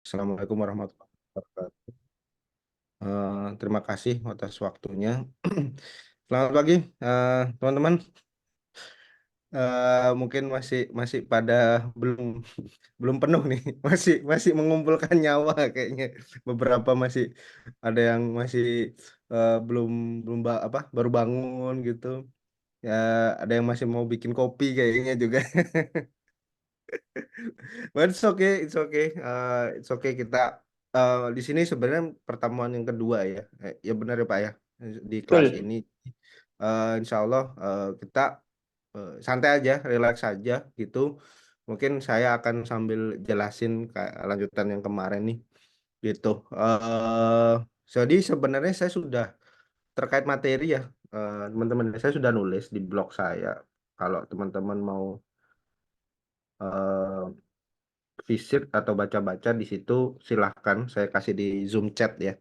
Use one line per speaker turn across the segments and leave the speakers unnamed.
Assalamualaikum warahmatullahi wabarakatuh. Terima kasih atas waktunya. Selamat pagi, teman-teman. Mungkin masih masih pada belum belum penuh nih, masih masih mengumpulkan nyawa kayaknya. Beberapa masih ada yang masih belum belum baru bangun gitu. Ya, ada yang masih mau bikin kopi kayaknya juga. But it's okay, it's okay, it's okay kita di sini sebenarnya pertemuan yang kedua ya, ya benar ya Pak ya, di kelas
Betul.
ini, Insya Allah kita santai aja, relax aja gitu. Mungkin saya akan sambil jelasin kayak lanjutan yang kemarin nih, gitu. eh jadi sebenarnya saya sudah terkait materi ya, teman-teman, saya sudah nulis di blog saya. Kalau teman-teman mau eh, visit atau baca-baca di situ silahkan saya kasih di Zoom chat ya.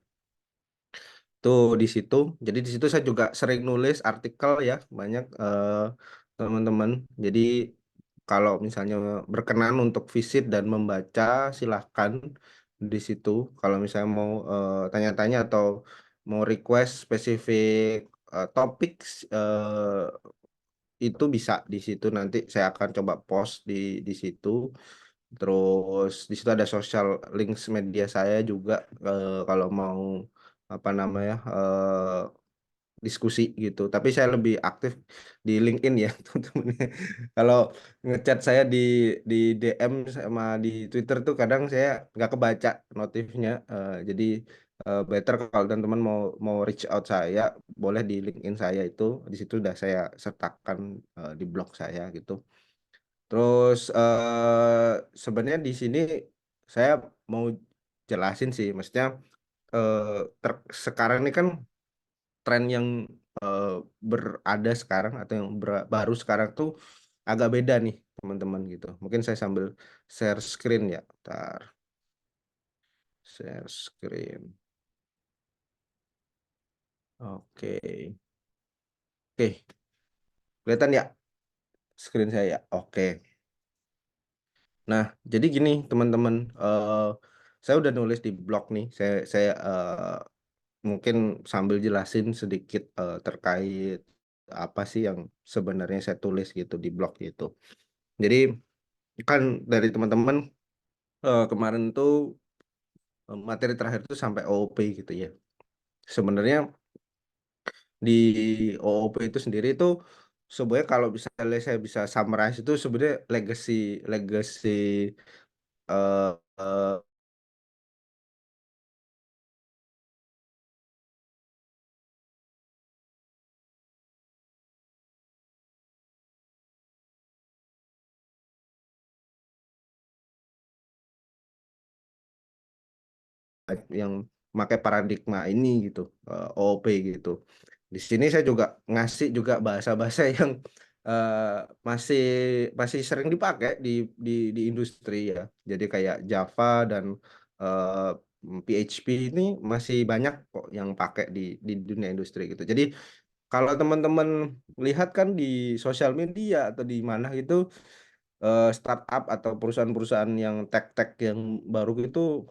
Tuh di situ. Jadi di situ saya juga sering nulis artikel ya banyak, teman-teman. Jadi kalau misalnya berkenan untuk visit dan membaca silahkan di situ. Kalau misalnya mau tanya-tanya atau mau request spesifik topik, eh, itu bisa di situ, nanti saya akan coba post di situ. Terus di situ ada social links media saya juga, kalau mau apa namanya, diskusi gitu. Tapi saya lebih aktif di LinkedIn ya, teman-teman. Kalau ngechat saya di DM sama di Twitter tuh kadang saya nggak kebaca notifnya. Jadi better kalau teman-teman mau mau reach out saya, boleh di LinkedIn saya itu, di situ udah saya sertakan di blog saya gitu. Terus sebenarnya di sini saya mau jelasin sih, maksudnya sekarang ini kan tren yang eh, berada sekarang atau yang baru sekarang tuh agak beda nih teman-teman gitu. Mungkin saya sambil share screen ya, ntar share screen. Oke, oke, kelihatan ya screen saya ya. Oke. Nah, jadi gini teman-teman, saya udah nulis di blog nih. Saya mungkin sambil jelasin sedikit terkait apa sih yang sebenarnya saya tulis gitu di blog gitu. Jadi kan dari teman-teman kemarin tuh materi terakhir tuh sampai OOP gitu ya. Sebenarnya di OOP itu sendiri itu sebenarnya kalau misalnya saya bisa summarize itu sebenarnya legacy legacy eh, eh, yang memakai paradigma ini gitu, OOP gitu. Di sini saya juga ngasih juga bahasa-bahasa yang eh, masih masih sering dipakai di industri ya. Jadi kayak Java dan eh, PHP ini masih banyak kok yang pakai di dunia industri gitu. Jadi kalau teman-teman lihat kan di sosial media atau di mana gitu, startup atau perusahaan-perusahaan yang tech-tech yang baru itu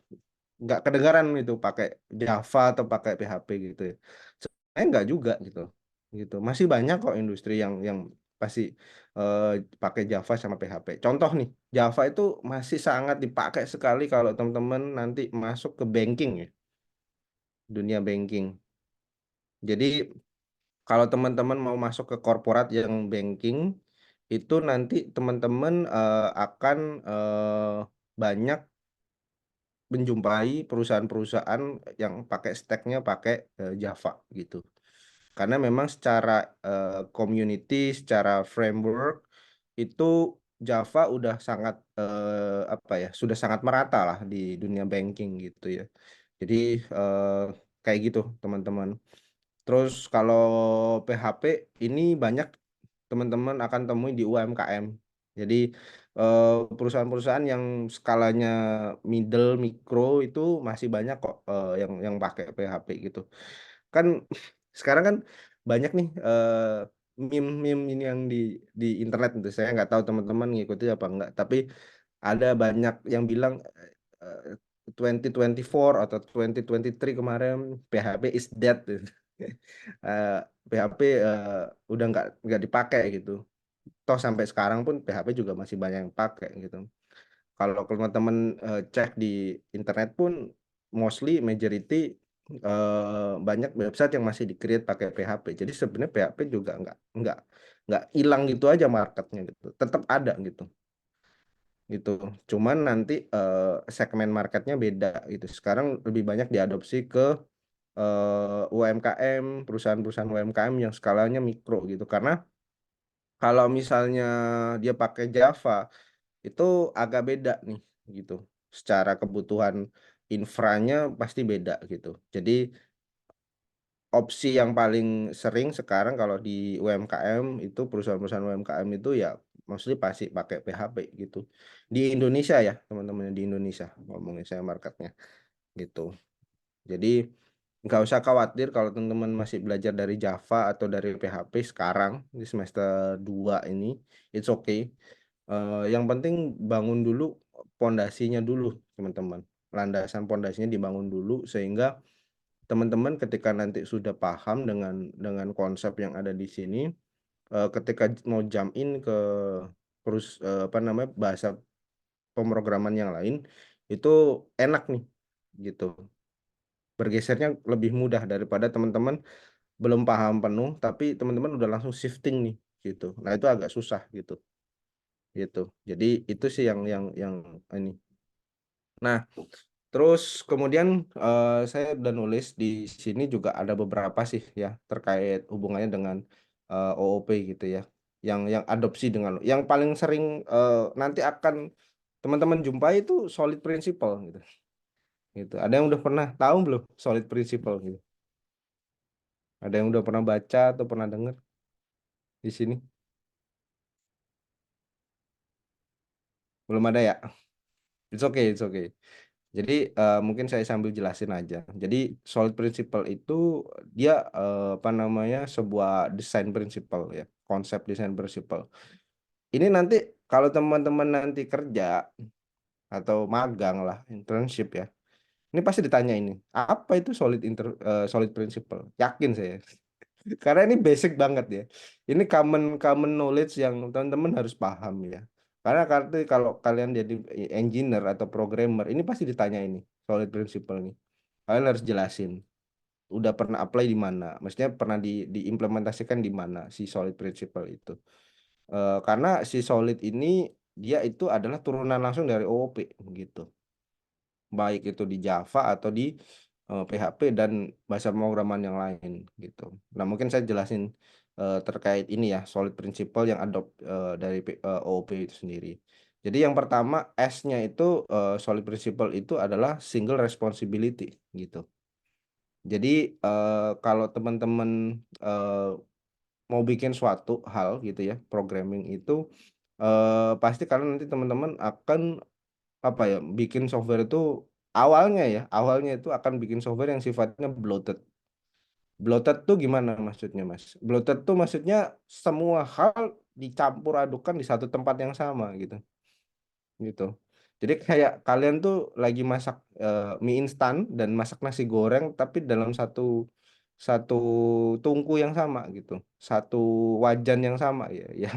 nggak kedengaran itu pakai Java atau pakai PHP gitu ya. Sebenarnya nggak juga gitu. Gitu. Masih banyak kok industri yang pasti eh, pakai Java sama PHP. Contoh nih, Java itu masih sangat dipakai sekali kalau teman-teman nanti masuk ke banking ya, dunia banking. Jadi kalau teman-teman mau masuk ke korporat yang banking, itu nanti teman-teman akan banyak menjumpai perusahaan-perusahaan yang pakai stacknya pakai Java gitu. Karena memang secara community, secara framework itu Java udah sangat apa ya, sudah sangat merata lah di dunia banking gitu ya. Jadi eh, kayak gitu teman-teman. Terus kalau PHP ini banyak teman-teman akan temui di UMKM. Jadi perusahaan-perusahaan yang skalanya middle, mikro itu masih banyak kok yang pakai PHP gitu. Kan sekarang kan banyak nih meme-meme ini yang di internet itu. Saya nggak tahu teman-teman ngikuti apa enggak, tapi ada banyak yang bilang 2024 atau 2023 kemarin PHP is dead. Eh, PHP udah nggak dipakai gitu. Toh sampai sekarang pun PHP juga masih banyak yang pakai gitu. Kalau teman-teman cek di internet pun mostly majority banyak website yang masih di-create pakai PHP. Jadi sebenarnya PHP juga nggak hilang gitu aja marketnya gitu. Tetap ada gitu. Gitu. Cuman nanti segmen marketnya beda gitu. Sekarang lebih banyak diadopsi ke UMKM, perusahaan-perusahaan UMKM yang skalanya mikro gitu. Karena kalau misalnya dia pakai Java itu agak beda nih gitu. Secara kebutuhan infranya pasti beda gitu. Jadi opsi yang paling sering sekarang kalau di UMKM itu perusahaan-perusahaan UMKM itu ya mostly pasti pakai PHP gitu. Di Indonesia ya, teman-teman di Indonesia ngomongin saya marketnya gitu. Jadi nggak usah khawatir kalau teman-teman masih belajar dari Java atau dari PHP sekarang di semester 2 ini, it's okay. Yang penting bangun dulu pondasinya dulu, teman-teman. Landasan pondasinya dibangun dulu sehingga teman-teman ketika nanti sudah paham dengan konsep yang ada di sini, ketika mau jump in ke apa namanya bahasa pemrograman yang lain itu enak nih gitu. Bergesernya lebih mudah daripada teman-teman belum paham penuh tapi teman-teman udah langsung shifting nih gitu. Nah, itu agak susah gitu. Gitu. Jadi itu sih yang ini. Nah, terus kemudian saya udah nulis di sini juga ada beberapa sih ya terkait hubungannya dengan OOP gitu ya. Yang adopsi dengan yang paling sering nanti akan teman-teman jumpai itu solid principle gitu. Gitu. Ada yang udah pernah tahu belum solid principle gitu? Ada yang udah pernah baca atau pernah dengar di sini? Belum ada ya? It's okay, it's okay. Jadi mungkin saya sambil jelasin aja. Jadi solid principle itu dia apa namanya sebuah desain principle ya, konsep desain principle. Ini nanti kalau teman-teman nanti kerja atau magang lah, internship ya, ini pasti ditanya ini, apa itu solid principle? Yakin saya. Karena ini basic banget ya. Ini common common knowledge yang teman-teman harus paham ya. Karena kalau kalian jadi engineer atau programmer, ini pasti ditanya ini solid principle nih. Kalian harus jelasin. Udah pernah apply di mana? Maksudnya pernah diimplementasikan di mana si solid principle itu? Karena si solid ini dia itu adalah turunan langsung dari OOP gitu. Baik itu di Java atau di PHP dan bahasa pemrograman yang lain gitu. Nah, mungkin saya jelasin terkait ini ya, solid principle yang adopt dari OOP itu sendiri. Jadi yang pertama S-nya itu solid principle itu adalah single responsibility gitu. Jadi kalau teman-teman eh, mau bikin suatu hal gitu ya, programming itu pasti kalian nanti teman-teman akan apa ya bikin software itu awalnya itu akan bikin software yang sifatnya bloated. Bloated tuh gimana maksudnya Mas? Bloated tuh maksudnya semua hal dicampur adukan di satu tempat yang sama gitu. Jadi kayak kalian tuh lagi masak mie instan dan masak nasi goreng tapi dalam satu satu tungku yang sama gitu, satu wajan yang sama ya. Ya,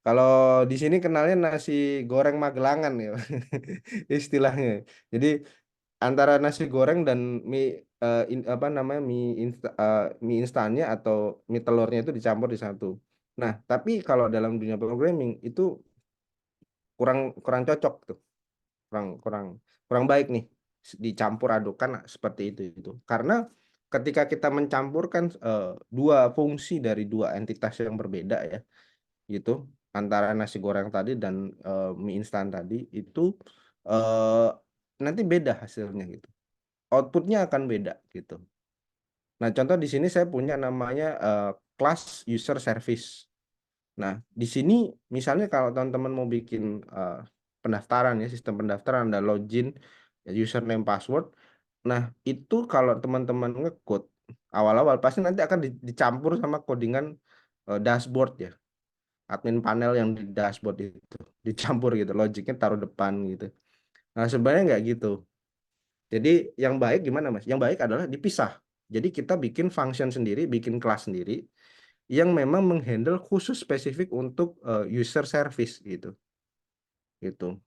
kalau di sini kenalnya nasi goreng Magelangan ya istilahnya. Jadi antara nasi goreng dan mie apa namanya mie instannya atau mie telurnya itu dicampur di satu. Nah, tapi kalau dalam dunia programming itu kurang kurang cocok tuh, kurang kurang kurang baik nih dicampur adukan seperti itu. Karena ketika kita mencampurkan dua fungsi dari dua entitas yang berbeda ya, gitu antara nasi goreng tadi dan mie instan tadi itu eh, nanti beda hasilnya gitu. Outputnya akan beda gitu. Nah, contoh di sini saya punya namanya class user service. Nah, di sini misalnya kalau teman-teman mau bikin pendaftaran ya, sistem pendaftaran ada login, ya, username, password. Nah, itu kalau teman-teman ngecode awal-awal pasti nanti akan dicampur sama codingan dashboard ya. Admin panel yang di dashboard itu dicampur gitu, logiknya taruh depan gitu. Nah, sebenarnya nggak gitu. Jadi yang baik gimana Mas? Yang baik adalah dipisah. Jadi kita bikin function sendiri, bikin kelas sendiri yang memang menghandle khusus spesifik untuk user service gitu. Gitu.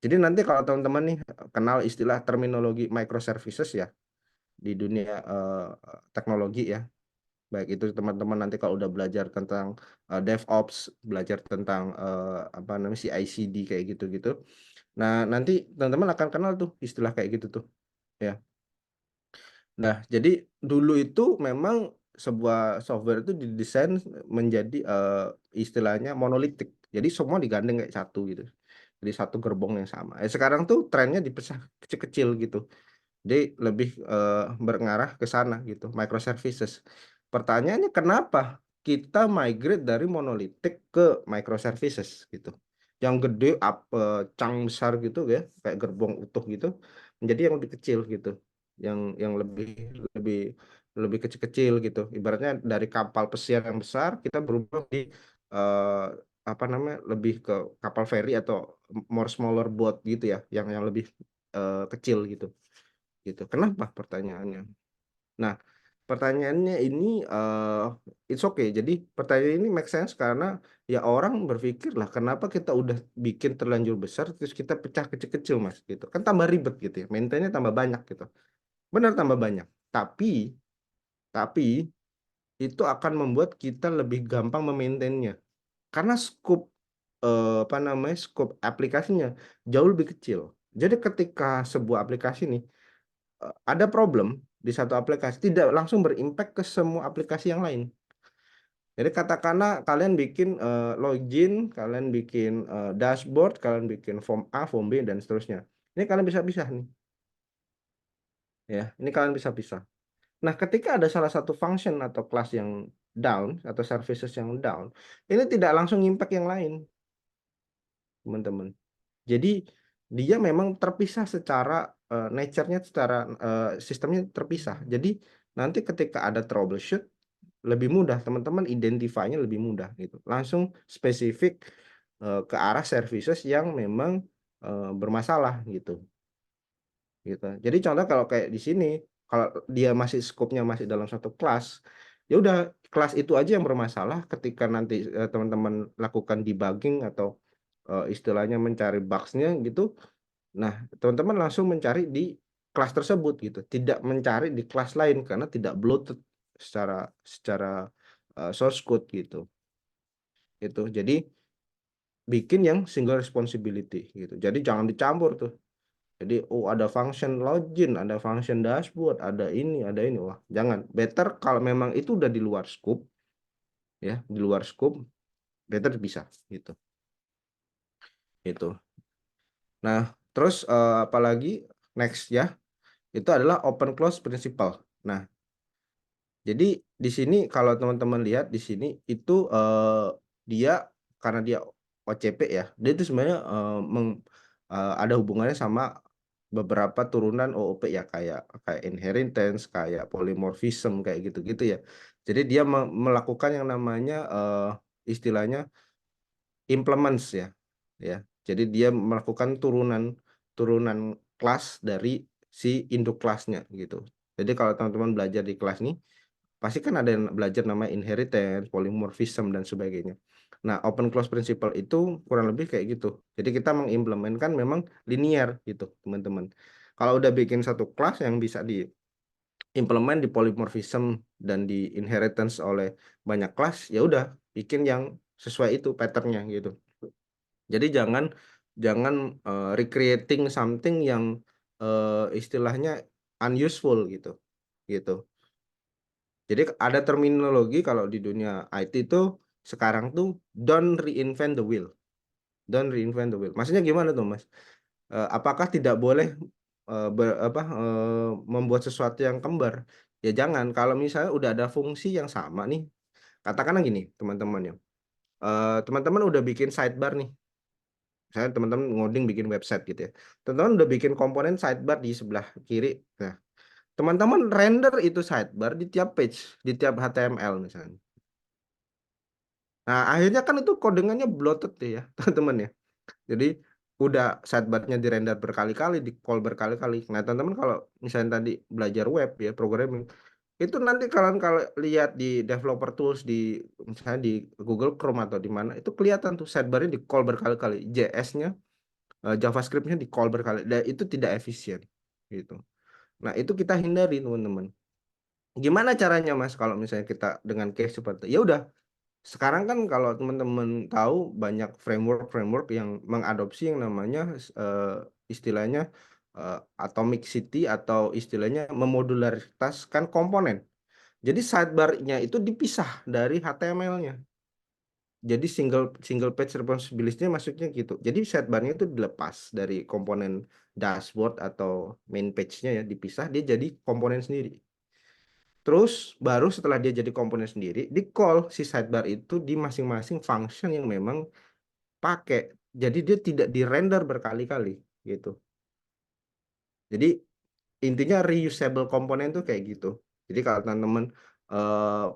Jadi nanti kalau teman-teman nih kenal istilah terminologi microservices ya di dunia teknologi ya. Baik itu teman-teman nanti kalau udah belajar tentang DevOps, belajar tentang apa namanya CI/CD kayak gitu-gitu. Nah, nanti teman-teman akan kenal tuh istilah kayak gitu tuh, ya. Nah, jadi dulu itu memang sebuah software itu didesain menjadi istilahnya monolitik. Jadi semua digandeng kayak satu gitu. Jadi satu gerbong yang sama. Sekarang tuh trennya dipecah kecil-kecil gitu. Jadi lebih mengarah ke sana gitu, microservices. Pertanyaannya kenapa kita migrate dari monolitik ke microservices gitu. Yang gede cang besar gitu ya, kayak gerbong utuh gitu, menjadi yang lebih kecil gitu. Yang lebih lebih lebih kecil-kecil gitu. Ibaratnya dari kapal pesiar yang besar kita berubah di eh, apa namanya? Lebih ke kapal feri atau more smaller boat gitu ya, yang lebih kecil gitu gitu. Kenapa pertanyaannya? Nah, pertanyaannya ini it's okay. Jadi pertanyaan ini make sense karena ya orang berpikir lah kenapa kita udah bikin terlanjur besar terus kita pecah kecil-kecil Mas gitu. Kan tambah ribet gitu ya. Maintainnya tambah banyak gitu. Benar tambah banyak. Tapi itu akan membuat kita lebih gampang memaintainnya karena scope apa namanya? Scope aplikasinya jauh lebih kecil. Jadi ketika sebuah aplikasi nih ada problem di satu aplikasi tidak langsung berimpact ke semua aplikasi yang lain. Jadi katakanlah kalian bikin login, kalian bikin dashboard, kalian bikin form A, form B dan seterusnya. Ini kalian bisa pisah nih, ya. Ini kalian bisa pisah. Nah, ketika ada salah satu function atau kelas yang down atau services yang down, ini tidak langsung impact yang lain, teman-teman. Jadi dia memang terpisah secara nature-nya secara sistemnya terpisah. Jadi nanti ketika ada troubleshoot lebih mudah teman-teman identify-nya lebih mudah gitu. Langsung spesifik ke arah services yang memang bermasalah gitu. Gitu. Jadi contoh kalau kayak di sini kalau dia masih skopnya masih dalam satu kelas, ya udah kelas itu aja yang bermasalah ketika nanti teman-teman lakukan debugging atau istilahnya mencari bugs-nya gitu. Nah, teman-teman langsung mencari di kelas tersebut gitu, tidak mencari di kelas lain karena tidak bloated secara secara source code gitu. Itu. Jadi bikin yang single responsibility gitu. Jadi jangan dicampur tuh. Jadi ada function login, ada function dashboard, ada ini, ada ini. Wah, jangan. Better kalau memang itu udah di luar scope ya, di luar scope, better bisa gitu. Itu. Nah, terus apalagi next ya, itu adalah open close principle. Nah, jadi di sini kalau teman-teman lihat di sini itu dia karena dia OCP ya, dia itu sebenarnya ada hubungannya sama beberapa turunan OOP ya kayak kayak inheritance, kayak polymorphism kayak gitu-gitu ya. Jadi dia melakukan yang namanya istilahnya implements ya, ya. Jadi dia melakukan turunan turunan kelas dari si induk kelasnya gitu. Jadi kalau teman-teman belajar di kelas nih pasti kan ada yang belajar namanya inheritance, polymorphism dan sebagainya. Nah, open close principle itu kurang lebih kayak gitu. Jadi kita mengimplementkan memang linear gitu, teman-teman. Kalau udah bikin satu kelas yang bisa diimplement di polymorphism dan di inheritance oleh banyak kelas, ya udah bikin yang sesuai itu patternnya gitu. Jadi jangan jangan recreating something yang istilahnya unuseful gitu. Gitu. Jadi ada terminologi kalau di dunia IT itu sekarang tuh don't reinvent the wheel. Don't reinvent the wheel. Maksudnya gimana tuh, Mas? Apakah tidak boleh membuat sesuatu yang kembar? Ya jangan. Kalau misalnya udah ada fungsi yang sama nih, katakanlah gini, teman-teman ya. Teman-teman udah bikin sidebar nih. Saya teman-teman ngoding bikin website gitu ya. Teman-teman udah bikin komponen sidebar di sebelah kiri. Nah, teman-teman render itu sidebar di tiap page, di tiap HTML misalnya. Nah, akhirnya kan itu codingannya bloated ya, teman-teman ya. Jadi udah sidebar-nya di-render berkali-kali, di-call berkali-kali. Nah, teman-teman kalau misalnya tadi belajar web ya, programming, itu nanti kalian kalau lihat di developer tools di misalnya di Google Chrome atau di mana, itu kelihatan tuh sidebar-nya di-call berkali-kali, JS-nya, JavaScript-nya di-call berkali, dan itu tidak efisien gitu. Nah, itu kita hindari, teman-teman. Gimana caranya, Mas, kalau misalnya kita dengan case seperti ya udah sekarang kan kalau teman-teman tahu banyak framework yang mengadopsi yang namanya istilahnya atomic city atau istilahnya memodularitaskan komponen. Jadi sidebar-nya itu dipisah dari HTML-nya. Jadi single single page responsibility-nya maksudnya gitu. Jadi sidebar-nya itu dilepas dari komponen dashboard atau main page-nya ya, dipisah dia jadi komponen sendiri. Terus baru setelah dia jadi komponen sendiri, di call si sidebar itu di masing-masing function yang memang pakai. Jadi dia tidak di render berkali-kali gitu. Jadi intinya reusable komponen tuh kayak gitu. Jadi kalau teman-teman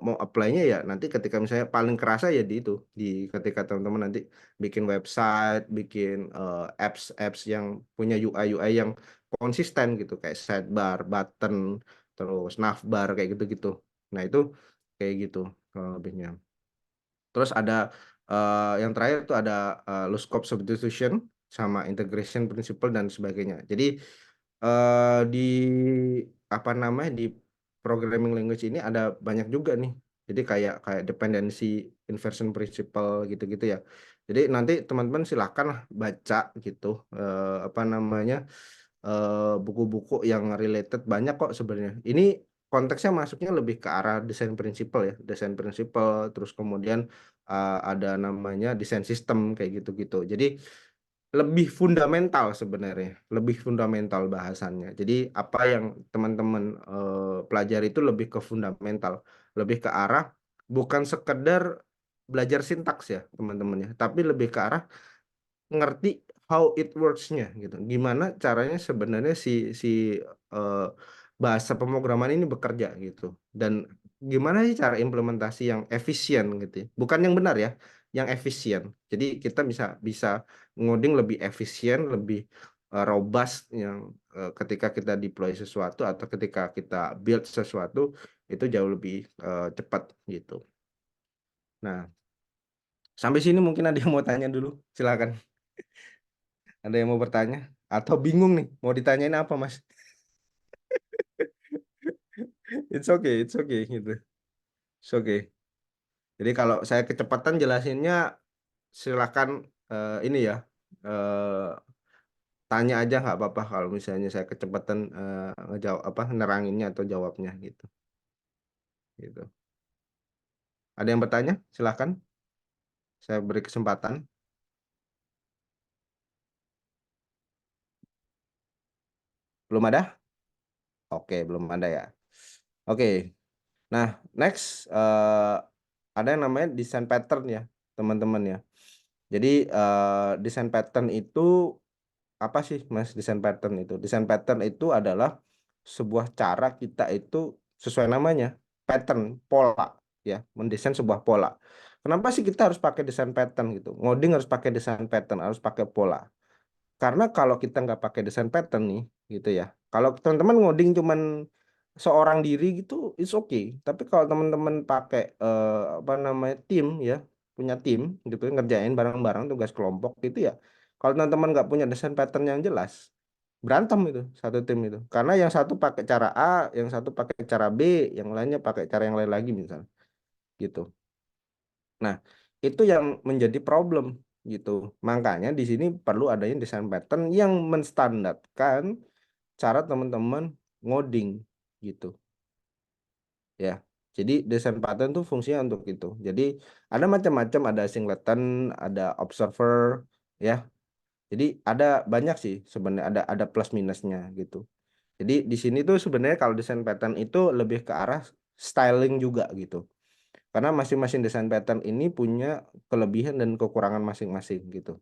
mau apply-nya ya nanti ketika misalnya paling kerasa ya di itu, di ketika teman-teman nanti bikin website, bikin apps-apps yang punya UI yang konsisten gitu kayak sidebar, button, terus navbar kayak gitu-gitu. Nah, itu kayak gitu lebihnya. Terus ada yang terakhir itu ada low scope substitution sama integration principle dan sebagainya. Jadi di apa namanya di programming language ini ada banyak juga nih. Jadi kayak kayak dependency inversion principle gitu-gitu ya. Jadi nanti teman-teman silahkan lah baca gitu apa namanya buku-buku yang related banyak kok sebenarnya. Ini konteksnya masuknya lebih ke arah desain prinsipal ya, desain prinsipal terus kemudian ada namanya desain sistem kayak gitu-gitu. Jadi lebih fundamental sebenarnya, lebih fundamental bahasannya. Jadi apa yang teman-teman pelajari itu lebih ke fundamental, lebih ke arah bukan sekedar belajar sintaks ya teman-teman ya, tapi lebih ke arah ngerti how it works-nya gitu. Gimana caranya sebenarnya si si eh, bahasa pemrograman ini bekerja gitu. Dan gimana sih cara implementasi yang efisien gitu ya. Bukan yang benar ya, yang efisien. Jadi kita bisa bisa ngoding lebih efisien, lebih robust yang ketika kita deploy sesuatu atau ketika kita build sesuatu itu jauh lebih cepat gitu. Nah, sampai sini mungkin ada yang mau tanya dulu. Silakan. Ada yang mau bertanya? Atau bingung nih, mau ditanyain apa, Mas? It's okay gitu. It's okay. Jadi kalau saya kecepatan jelasinnya, silakan ini ya, eh, tanya aja nggak apa-apa kalau misalnya saya kecepatan ngejawab apa neranginnya atau jawabnya gitu. Gitu. Ada yang bertanya? Silakan. Saya beri kesempatan. Belum ada? Oke, belum ada ya. Oke. Nah, next ada yang namanya desain pattern ya, teman-teman ya. Jadi desain pattern itu apa sih, Mas? Desain pattern itu. Desain pattern itu adalah sebuah cara kita itu sesuai namanya, pattern, pola ya, mendesain sebuah pola. Kenapa sih kita harus pakai desain pattern gitu? Ngoding harus pakai desain pattern, harus pakai pola. Karena kalau kita nggak pakai desain pattern nih, gitu ya. Kalau teman-teman ngoding cuman seorang diri gitu, it's okay. Tapi kalau teman-teman pakai apa namanya tim ya, punya tim gitu, ngerjain bareng-bareng tugas kelompok gitu ya. Kalau teman-teman nggak punya desain pattern yang jelas, berantem itu satu tim itu. Karena yang satu pakai cara A, yang satu pakai cara B, yang lainnya pakai cara yang lain lagi misalnya, gitu. Nah, itu yang menjadi problem gitu. Makanya di sini perlu adanya desain pattern yang menstandarkan cara teman-teman ngoding gitu ya. Jadi desain pattern tuh fungsinya untuk itu. Jadi ada macam-macam, ada singleton, ada observer ya. Jadi ada banyak sih sebenarnya, ada plus minusnya gitu. Jadi di sini tuh sebenarnya kalau desain pattern itu lebih ke arah styling juga gitu. Karena masing-masing desain pattern ini punya kelebihan dan kekurangan masing-masing gitu.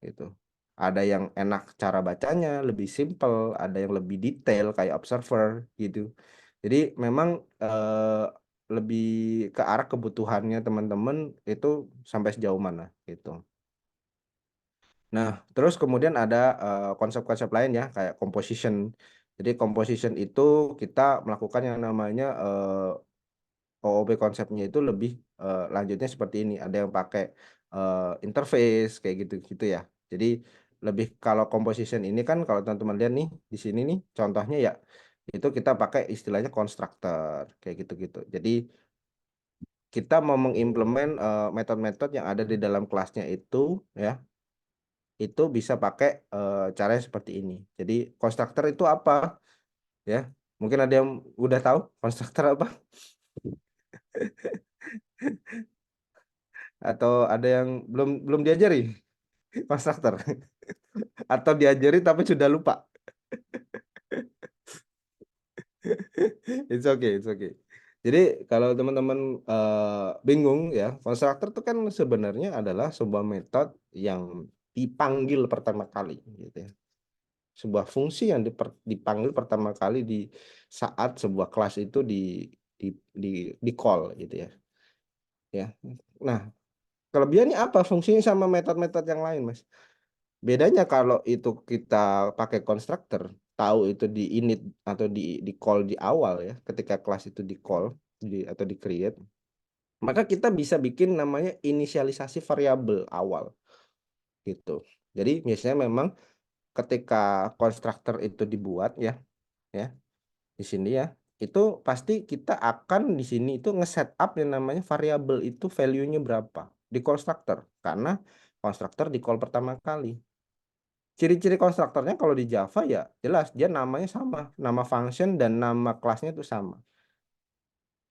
Gitu. Ada yang enak cara bacanya, lebih simple, ada yang lebih detail kayak observer gitu. Jadi memang lebih ke arah kebutuhannya teman-teman itu sampai sejauh mana gitu. Nah, terus kemudian ada konsep-konsep lain ya, kayak composition. Jadi composition itu kita melakukan yang namanya OOP konsepnya itu lebih lanjutnya seperti ini. Ada yang pakai interface kayak gitu-gitu ya. Jadi lebih kalau composition ini kan kalau teman-teman lihat nih di sini nih contohnya ya itu kita pakai istilahnya constructor kayak gitu-gitu. Jadi kita mau mengimplement metode-metode yang ada di dalam kelasnya itu ya itu bisa pakai caranya seperti ini. Jadi constructor itu apa ya? Mungkin ada yang udah tahu constructor apa atau ada yang belum belum diajari constructor atau diajari tapi sudah lupa. It's okay, it's okay. Jadi kalau teman-teman bingung ya, constructor itu kan sebenarnya adalah sebuah metode yang dipanggil pertama kali gitu ya. Sebuah fungsi yang dipanggil pertama kali di saat sebuah kelas itu di di di call gitu ya. Ya. Nah, kelebihannya apa? Fungsinya sama metode-metode yang lain, Mas. Bedanya kalau itu kita pakai constructor, tahu itu di init atau di call di awal ya, ketika kelas itu di call atau di create, maka kita bisa bikin namanya inisialisasi variabel awal gitu. Jadi biasanya memang ketika constructor itu dibuat ya di sini ya, itu pasti kita akan di sini itu nge-setup yang namanya variabel itu value-nya berapa di constructor karena constructor di call pertama kali. Ciri-ciri konstruktornya kalau di Java ya jelas dia namanya sama, nama function dan nama kelasnya itu sama.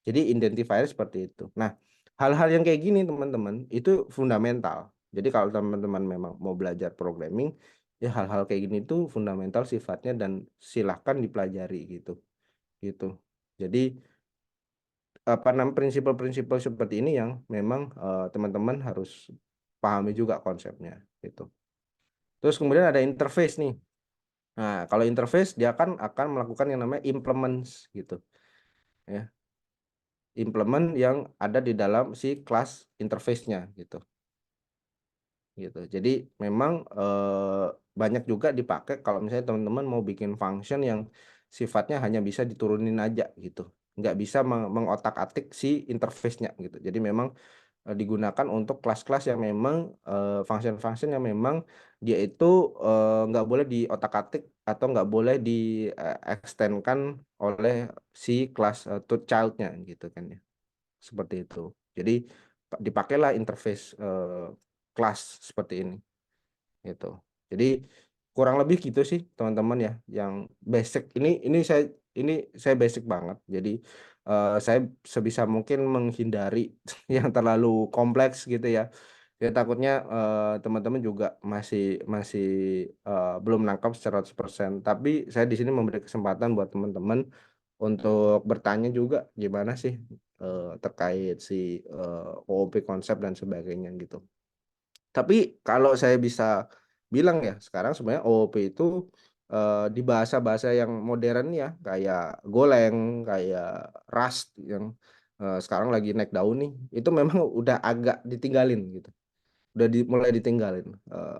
Jadi identifier seperti itu. Nah, hal-hal yang kayak gini teman-teman itu fundamental. Jadi kalau teman-teman memang mau belajar programming, ya hal-hal kayak gini itu fundamental sifatnya dan silahkan dipelajari gitu. Gitu. Jadi apa namanya prinsip-prinsip seperti ini yang memang teman-teman harus pahami juga konsepnya gitu. Terus kemudian ada interface nih. Nah, kalau interface dia akan melakukan yang namanya implements gitu, ya. Implement yang ada di dalam si kelas interface-nya gitu. Gitu. Jadi memang banyak juga dipakai kalau misalnya teman-teman mau bikin function yang sifatnya hanya bisa diturunin aja gitu. Nggak bisa mengotak-atik si interface-nya gitu. Jadi memang digunakan untuk kelas-kelas yang memang function-function yang memang dia itu nggak boleh diotak-atik atau nggak boleh di extend-kan oleh si kelas to child-nya gitu kan ya seperti itu. Jadi dipakailah interface kelas seperti ini gitu. Jadi kurang lebih gitu sih teman-teman ya yang basic ini saya basic banget. Jadi saya sebisa mungkin menghindari yang terlalu kompleks gitu ya. Ya takutnya teman-teman juga masih masih belum nangkap 100%. Tapi saya di sini memberi kesempatan buat teman-teman untuk bertanya juga gimana sih terkait si OOP konsep dan sebagainya gitu. Tapi kalau saya bisa bilang ya, sekarang sebenarnya OOP itu di bahasa-bahasa yang modern ya, kayak Golang, kayak Rust yang sekarang lagi naik daun nih, itu memang udah agak ditinggalin gitu, udah mulai ditinggalin.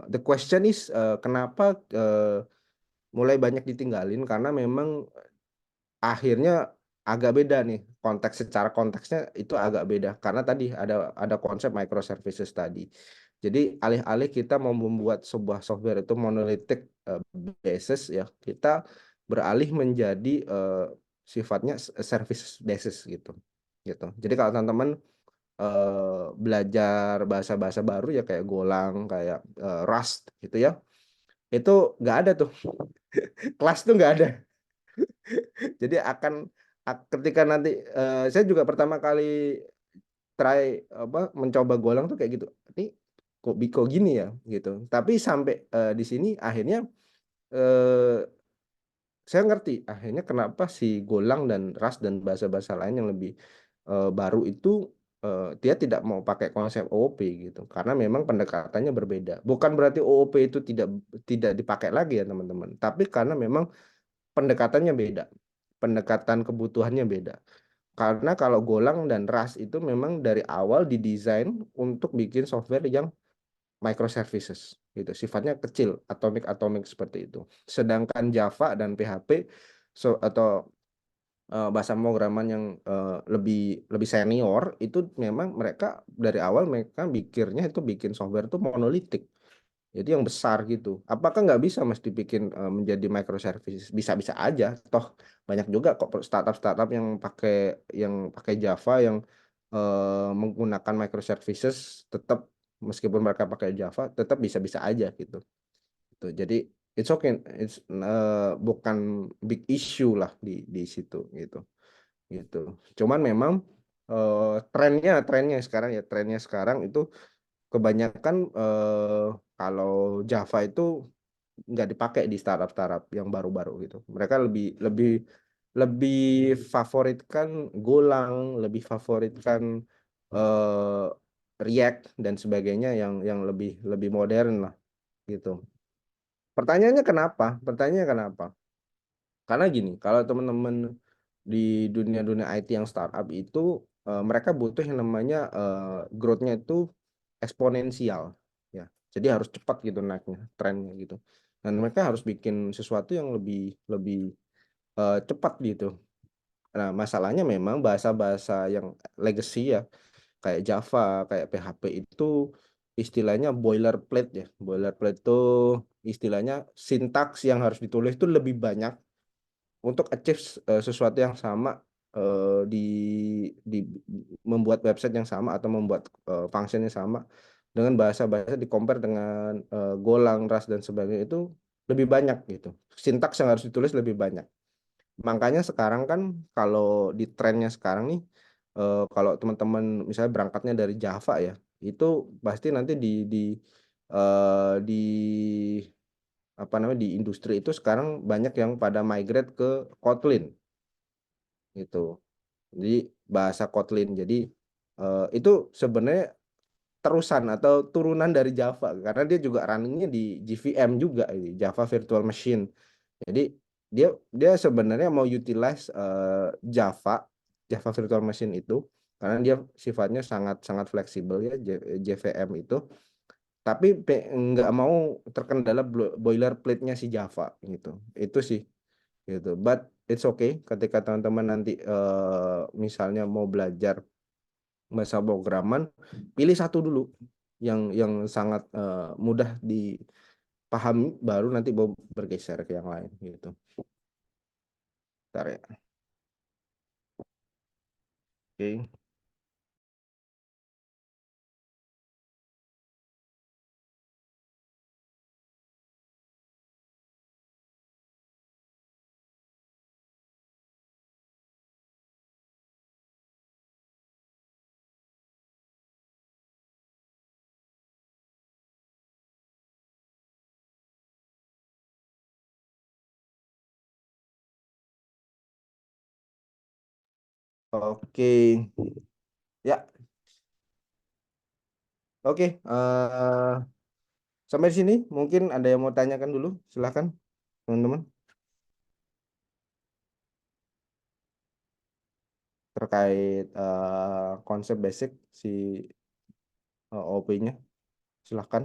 The question is kenapa mulai banyak ditinggalin? Karena memang akhirnya agak beda nih konteks secara konteksnya itu agak beda karena tadi ada konsep microservices tadi. Jadi alih-alih kita mau membuat sebuah software itu monolithic basis ya, kita beralih menjadi sifatnya service basis gitu. Gitu. Jadi kalau teman-teman belajar bahasa-bahasa baru ya kayak Golang, kayak Rust gitu ya, itu nggak ada tuh kelas tuh nggak ada. Jadi ketika nanti saya juga pertama kali try apa mencoba Golang tuh kayak gitu. Ini kok gini ya gitu. Tapi sampai di sini akhirnya eh, saya ngerti akhirnya kenapa si Golang dan Rust dan bahasa-bahasa lain yang lebih baru itu dia tidak mau pakai konsep OOP gitu karena memang pendekatannya berbeda. Bukan berarti OOP itu tidak tidak dipakai lagi ya teman-teman, tapi karena memang pendekatannya beda. Pendekatan kebutuhannya beda. Karena kalau Golang dan Rust itu memang dari awal didesain untuk bikin software yang microservices gitu. Sifatnya kecil, atomik seperti itu. Sedangkan Java dan PHP atau bahasa pemrograman yang lebih lebih senior itu memang mereka dari awal mereka pikirnya itu bikin software itu monolitik. Jadi yang besar gitu. Apakah nggak bisa mesti bikin menjadi microservices? Bisa-bisa aja. Toh banyak juga kok startup-startup yang pakai Java yang menggunakan microservices tetap meskipun mereka pakai Java tetap bisa-bisa aja gitu. Tuh, jadi it's okay, bukan big issue lah di situ gitu. Gitu. Cuman memang trennya sekarang itu kebanyakan kalau Java itu nggak dipakai di startup-startup yang baru-baru gitu. Mereka lebih lebih lebih favoritkan Golang, lebih favoritkan eh, React dan sebagainya yang lebih lebih modern lah gitu. Pertanyaannya kenapa? Pertanyaannya kenapa? Karena gini, kalau teman-teman di dunia-dunia IT yang startup itu mereka butuh yang namanya growth-nya itu eksponensial ya. Jadi harus cepat gitu naiknya, trennya gitu. Dan mereka harus bikin sesuatu yang lebih lebih cepat gitu. Nah, masalahnya memang bahasa-bahasa yang legacy ya, kayak Java, kayak PHP itu istilahnya boilerplate ya. Boilerplate itu istilahnya sintaks yang harus ditulis itu lebih banyak untuk achieve sesuatu yang sama di membuat website yang sama atau membuat function yang sama dengan bahasa-bahasa di compare dengan Golang, Rust dan sebagainya itu lebih banyak gitu. Sintaks yang harus ditulis lebih banyak. Makanya sekarang kan kalau di trennya sekarang nih kalau teman-teman misalnya berangkatnya dari Java ya, itu pasti nanti di apa namanya di industri itu sekarang banyak yang pada migrate ke Kotlin gitu. Jadi bahasa Kotlin. Jadi itu sebenarnya terusan atau turunan dari Java karena dia juga runningnya di JVM juga, ini Java Virtual Machine. Jadi dia dia sebenarnya mau utilize Java Java Virtual Machine itu karena dia sifatnya sangat sangat fleksibel ya JVM itu, tapi nggak mau terkendala boilerplate-nya si Java gitu. Itu sih gitu. But it's okay ketika teman-teman nanti misalnya mau belajar bahasa pemrograman, pilih satu dulu yang sangat mudah dipahami, baru nanti mau bergeser ke yang lain gitu. Bentar ya. Oke. Oke. Ya, oke. Sampai sini mungkin ada yang mau tanyakan dulu, silahkan teman-teman, terkait konsep basic si OP-nya, silahkan.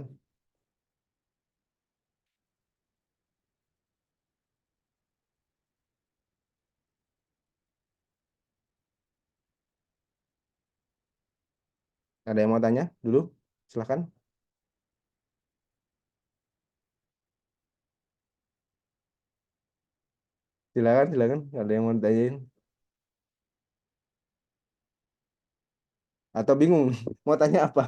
Ada yang mau tanya dulu, silahkan. Silakan, silakan. Ada yang mau tanyain atau bingung mau tanya apa?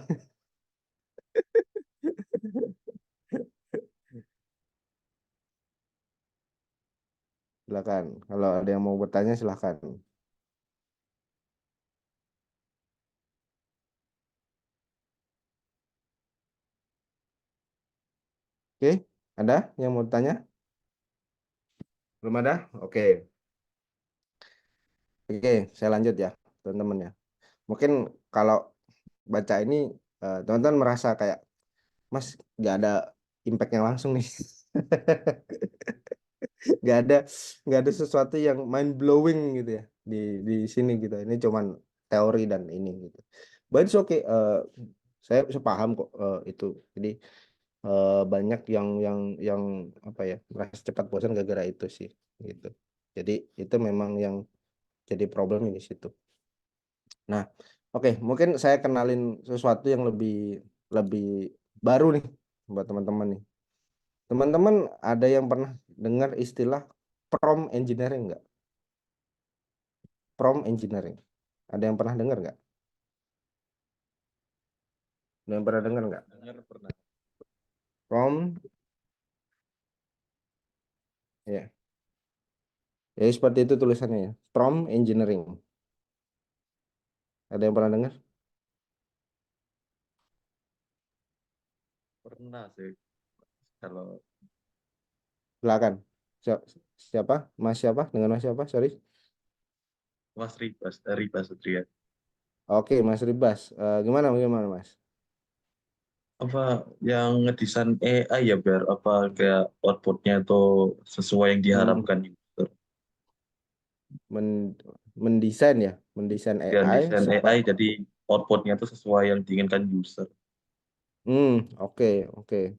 Silakan. Kalau ada yang mau bertanya, silakan. Oke, ada yang mau tanya? Belum ada? Oke, oke, saya lanjut ya, teman-teman ya. Mungkin kalau baca ini, teman-teman merasa kayak, Mas, nggak ada impact yang langsung nih. nggak ada nggak ada sesuatu yang mind blowing gitu ya di sini gitu. Ini cuman teori dan ini gitu. But it's okay. Saya sepaham kok itu. Jadi banyak yang apa ya, merasa cepat bosan gara-gara itu sih gitu. Jadi itu memang yang jadi problem di situ. Nah, oke, mungkin saya kenalin sesuatu yang lebih lebih baru nih buat teman-teman nih. Teman-teman ada yang pernah dengar istilah prompt engineering nggak? Prompt engineering. Ada yang pernah dengar nggak? Ada yang pernah dengar nggak?
Dengar pernah.
Prompt, ya. Ya seperti itu tulisannya ya. Prompt engineering. Ada yang pernah dengar?
Pernah sih kalau
Silakan. Siapa? Mas siapa? Dengan Mas siapa? Sorry.
Mas Ribas dari Basudria.
Oke, Mas Ribas. Gimana gimana Mas?
Apa yang ngedesain AI ya biar apa kayak outputnya itu sesuai yang
Hmm,
diharapkan user.
men- mendesain ya, mendesain
Ya
AI
desain AI
supaya.
jadi outputnya itu sesuai yang diinginkan user.
Oke, oke.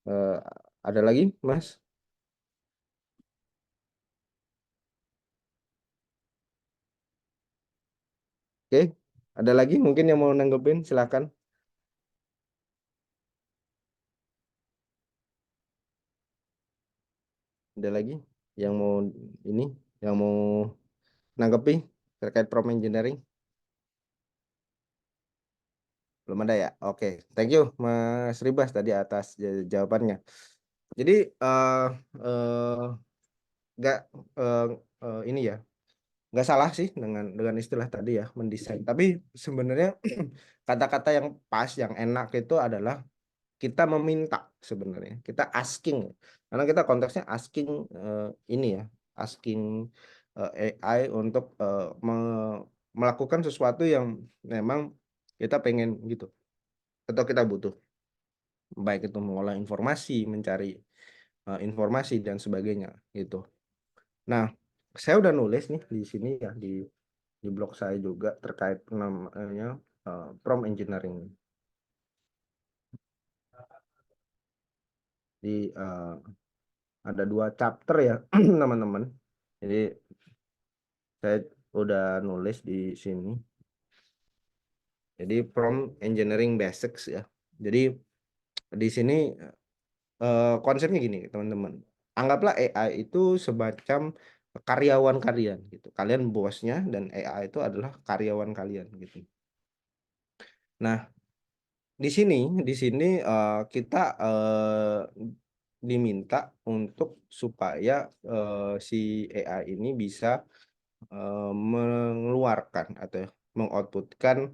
Eh, ada lagi, Mas? Oke. Ada lagi mungkin yang mau nanggepin, silakan. Ada lagi yang mau ini, yang mau nanggepi terkait prompt engineering? Belum ada ya? Oke, thank you Mas Ribas tadi atas jawabannya. Jadi eh, nggak eh, ini ya, nggak salah sih dengan istilah tadi ya, mendesain. Tapi sebenarnya kata-kata yang pas, yang enak itu adalah kita meminta sebenarnya, kita asking, karena kita konteksnya asking ini ya, asking AI untuk melakukan sesuatu yang memang kita pengen gitu, atau kita butuh, baik itu mengolah informasi, mencari informasi dan sebagainya gitu. Nah, saya udah nulis nih di sini ya, di blog saya juga terkait namanya prompt engineering. Di ada 2 chapter ya teman-teman. Jadi saya udah nulis di sini. Jadi prompt engineering basics ya. Jadi di sini konsepnya gini teman-teman. Anggaplah AI itu semacam karyawan kalian gitu. Kalian bosnya dan AI itu adalah karyawan kalian gitu. Nah, di sini kita diminta untuk supaya si AI ini bisa mengeluarkan atau mengoutputkan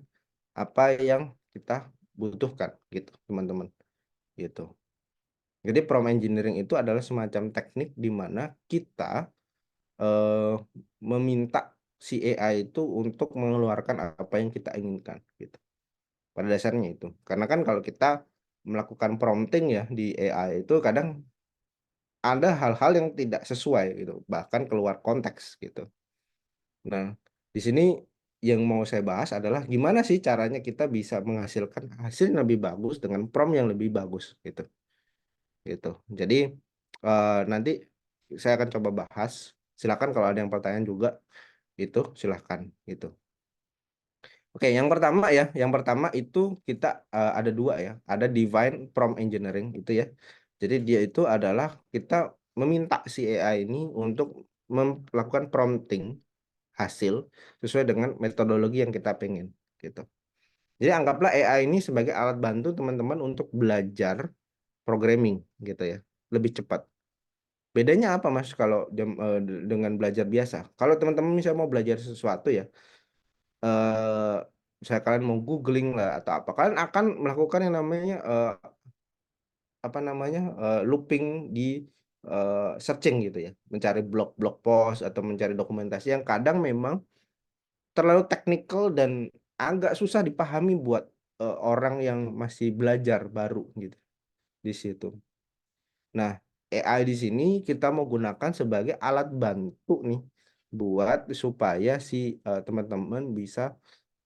apa yang kita butuhkan gitu teman-teman gitu. Jadi prompt engineering itu adalah semacam teknik di mana kita eh, meminta si AI itu untuk mengeluarkan apa yang kita inginkan gitu. Pada dasarnya itu. Karena kan kalau kita melakukan prompting ya di AI itu kadang ada hal-hal yang tidak sesuai gitu, bahkan keluar konteks gitu. Nah, di sini yang mau saya bahas adalah gimana sih caranya kita bisa menghasilkan hasil yang lebih bagus dengan prompt yang lebih bagus gitu. Gitu. Jadi nanti saya akan coba bahas. Silakan kalau ada yang pertanyaan juga itu silakan gitu. Oke, yang pertama itu kita ada 2 ya, ada divine prompt engineering itu ya. Jadi dia itu adalah kita meminta si AI ini untuk melakukan prompting hasil sesuai dengan metodologi yang kita pengen gitu. Jadi anggaplah AI ini sebagai alat bantu teman-teman untuk belajar programming gitu ya, lebih cepat. Bedanya apa Mas kalau dengan belajar biasa? Kalau teman-teman misalnya mau belajar sesuatu ya, eh saya kalian mau googling lah atau apa, kalian akan melakukan yang namanya apa namanya looping di searching gitu ya, mencari blog-blog post atau mencari dokumentasi yang kadang memang terlalu teknikal dan agak susah dipahami buat orang yang masih belajar baru gitu di situ. Nah, AI di sini kita mau gunakan sebagai alat bantu nih buat supaya si teman-teman bisa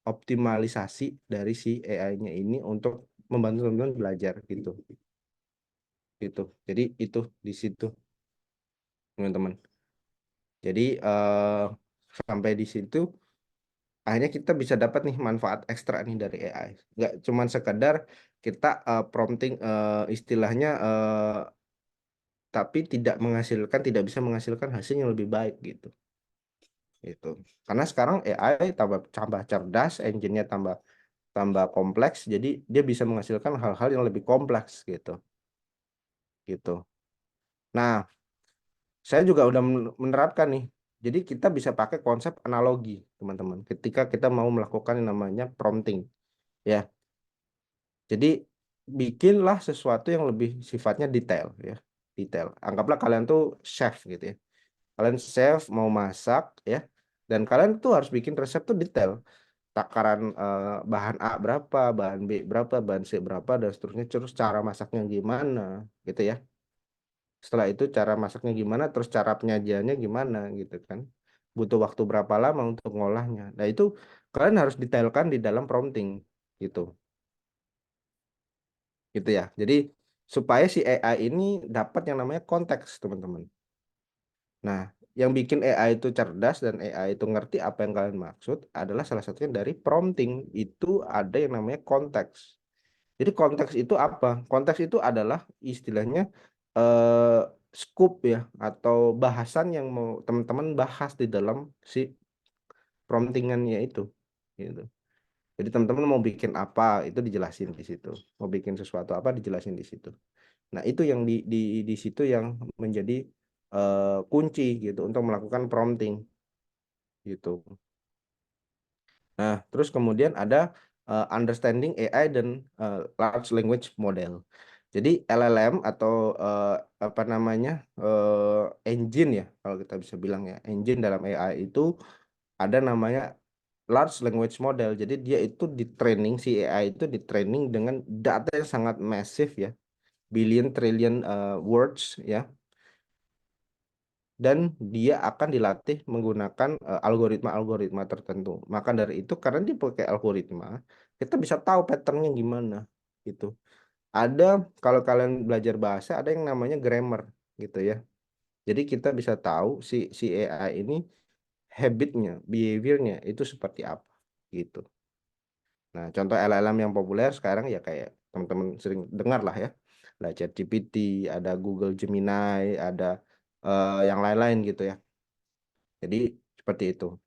optimalisasi dari si AI-nya ini untuk membantu teman-teman belajar gitu. Gitu. Jadi itu di situ, teman-teman. Jadi sampai di situ akhirnya kita bisa dapat nih manfaat ekstra nih dari AI. Nggak cuman sekedar kita prompting istilahnya tapi tidak bisa menghasilkan hasil yang lebih baik gitu. Gitu. Karena sekarang AI tambah tambah cerdas, engine-nya tambah tambah kompleks, jadi dia bisa menghasilkan hal-hal yang lebih kompleks gitu. Gitu. Nah, saya juga udah menerapkan nih. Jadi kita bisa pakai konsep analogi, teman-teman. Ketika kita mau melakukan yang namanya prompting, ya. Jadi bikinlah sesuatu yang lebih sifatnya detail, ya. Detail. Anggaplah kalian tuh chef gitu ya. Kalian chef mau masak, ya. Dan kalian tuh harus bikin resep tuh detail. Takaran bahan A berapa, bahan B berapa, bahan C berapa, dan seterusnya. Terus cara masaknya gimana, gitu ya. Setelah itu cara masaknya gimana, terus cara penyajiannya gimana gitu kan. Butuh waktu berapa lama untuk ngolahnya. Nah itu kalian harus detailkan di dalam prompting gitu. Gitu ya. Jadi supaya si AI ini dapat yang namanya konteks, teman-teman. Nah, yang bikin AI itu cerdas dan AI itu ngerti apa yang kalian maksud adalah salah satunya dari prompting. Itu ada yang namanya konteks. Jadi konteks itu apa? Konteks itu adalah istilahnya eh, scoop ya atau bahasan yang mau teman-teman bahas di dalam si promptingannya itu. Gitu. Jadi teman-teman mau bikin apa itu dijelasin di situ. Mau bikin sesuatu apa dijelasin di situ. Nah itu yang di situ yang menjadi kunci gitu untuk melakukan prompting gitu. Nah, terus kemudian ada understanding AI dan large language model. Jadi LLM atau apa namanya engine ya, kalau kita bisa bilang ya, engine dalam AI itu ada namanya large language model. Jadi dia itu di training si AI itu di training dengan data yang sangat masif ya, billion trillion words ya, dan dia akan dilatih menggunakan algoritma-algoritma tertentu. Maka dari itu karena dia pakai algoritma, kita bisa tahu patternnya gimana gitu. Ada kalau kalian belajar bahasa ada yang namanya grammar gitu ya. Jadi kita bisa tahu si AI ini habitnya, behaviornya itu seperti apa gitu. Nah, contoh LLM yang populer sekarang ya kayak teman-teman sering dengar lah ya. Ada ChatGPT, ada Google Gemini, ada yang lain-lain gitu ya. Jadi seperti itu.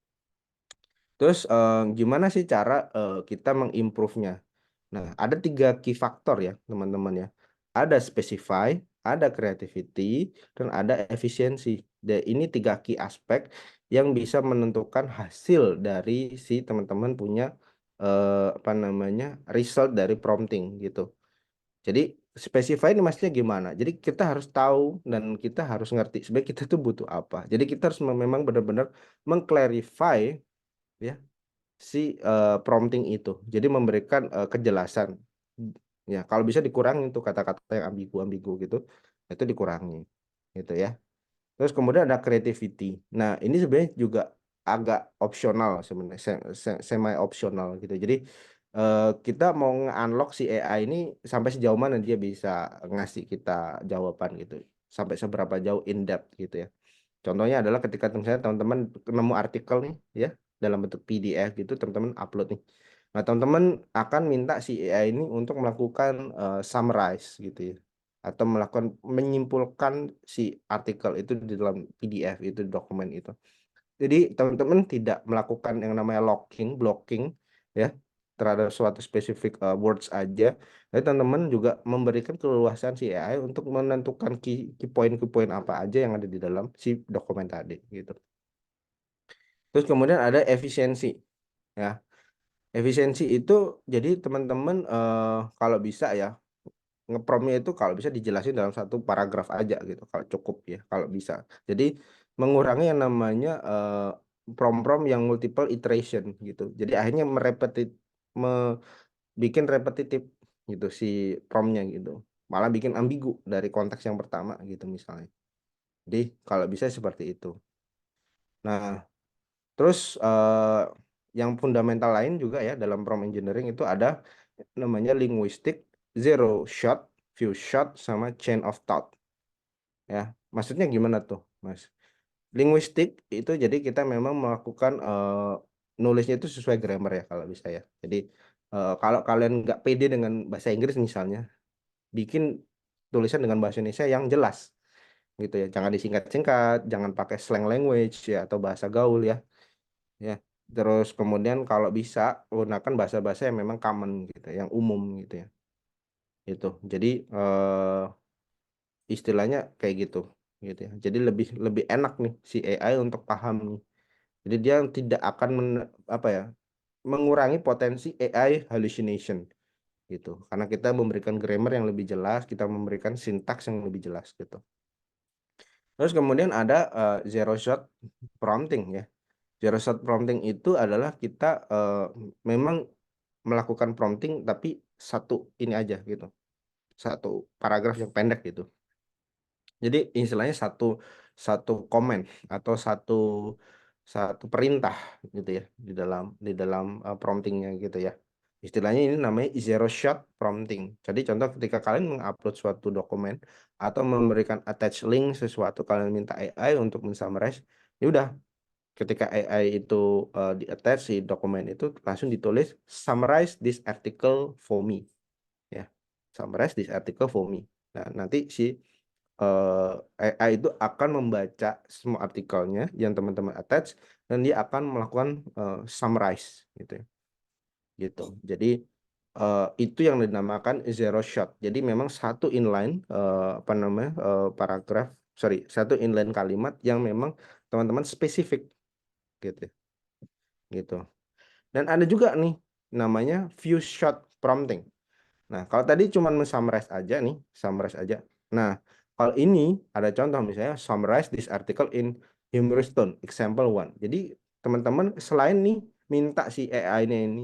Terus gimana sih cara kita mengimprove-nya? Nah, ada 3 key faktor ya teman-teman ya. Ada specify, ada creativity, dan ada efisiensi. Dan ini 3 key aspek yang bisa menentukan hasil dari si teman-teman punya apa namanya result dari prompting gitu. Jadi specify ini maksudnya gimana? Jadi kita harus tahu dan kita harus ngerti sebenarnya kita tuh butuh apa. Jadi kita harus memang benar-benar mengclarify ya si prompting itu. Jadi memberikan kejelasan. Ya, kalau bisa dikurangi tuh kata-kata yang ambigu-ambigu gitu, itu dikurangi. Gitu ya. Terus kemudian ada creativity. Nah, ini sebenarnya juga agak opsional sebenarnya, semi opsional gitu. Jadi kita mau nge-unlock si AI ini sampai sejauh mana dia bisa ngasih kita jawaban gitu. Sampai seberapa jauh in depth gitu ya. Contohnya adalah ketika misalnya teman-teman nemu artikel nih ya dalam bentuk PDF gitu teman-teman upload nih. Nah, teman-teman akan minta si AI ini untuk melakukan summarize gitu ya atau melakukan menyimpulkan si artikel itu di dalam PDF itu dokumen itu. Jadi teman-teman tidak melakukan yang namanya blocking ya terhadap suatu spesifik words aja. Jadi teman-teman juga memberikan keleluasan si AI untuk menentukan key point apa aja yang ada di dalam si dokumen tadi gitu. Terus kemudian ada efisiensi ya. Efisiensi itu jadi teman-teman kalau bisa ya ngepromnya itu kalau bisa dijelasin dalam satu paragraf aja gitu kalau cukup ya kalau bisa. Jadi mengurangi yang namanya prom-prom yang multiple iteration gitu. Jadi akhirnya bikin repetitif gitu si promnya gitu. Malah bikin ambigu dari konteks yang pertama gitu misalnya. Jadi kalau bisa seperti itu. Nah, terus yang fundamental lain juga ya dalam prompt engineering itu ada namanya linguistic, zero shot, few shot, sama chain of thought. Ya, maksudnya gimana tuh, Mas? Linguistik itu jadi kita memang melakukan nulisnya itu sesuai grammar ya kalau bisa ya. Jadi kalau kalian nggak pede dengan bahasa Inggris misalnya, bikin tulisan dengan bahasa Indonesia yang jelas gitu ya. Jangan disingkat-singkat, jangan pakai slang language ya atau bahasa gaul ya. Ya. Terus kemudian kalau bisa gunakan bahasa-bahasa yang memang common gitu, yang umum gitu ya. Itu. Jadi istilahnya kayak gitu gitu ya. Jadi lebih lebih enak nih si AI untuk paham nih. Jadi dia tidak akan apa ya, mengurangi potensi AI hallucination gitu. Karena kita memberikan grammar yang lebih jelas, kita memberikan sintaks yang lebih jelas gitu. Terus kemudian ada zero shot prompting ya. Zero shot prompting itu adalah kita memang melakukan prompting tapi satu ini aja gitu. Satu paragraf yang pendek gitu. Jadi istilahnya satu satu komen atau satu satu perintah gitu ya di dalam promptingnya gitu ya. Istilahnya ini namanya zero shot prompting. Jadi contoh ketika kalian mengupload suatu dokumen atau memberikan attach link sesuatu kalian minta AI untuk mensummarize, ya udah ketika AI itu di attach si dokumen itu langsung ditulis summarize this article for me ya. Summarize this article for me. Nah, nanti si AI itu akan membaca semua artikelnya yang teman-teman attach dan dia akan melakukan summarize gitu ya. Gitu. Jadi itu yang dinamakan zero shot. Jadi memang satu inline apa namanya paragraf, sorry, satu inline kalimat yang memang teman-teman spesifik gitu ya. Gitu. Dan ada juga nih namanya few shot prompting. Nah, kalau tadi cuma summarize aja nih, summarize aja. Nah, kalau ini ada contoh misalnya summarize this article in humorous tone, example one. Jadi teman-teman selain nih minta si AI-nya ini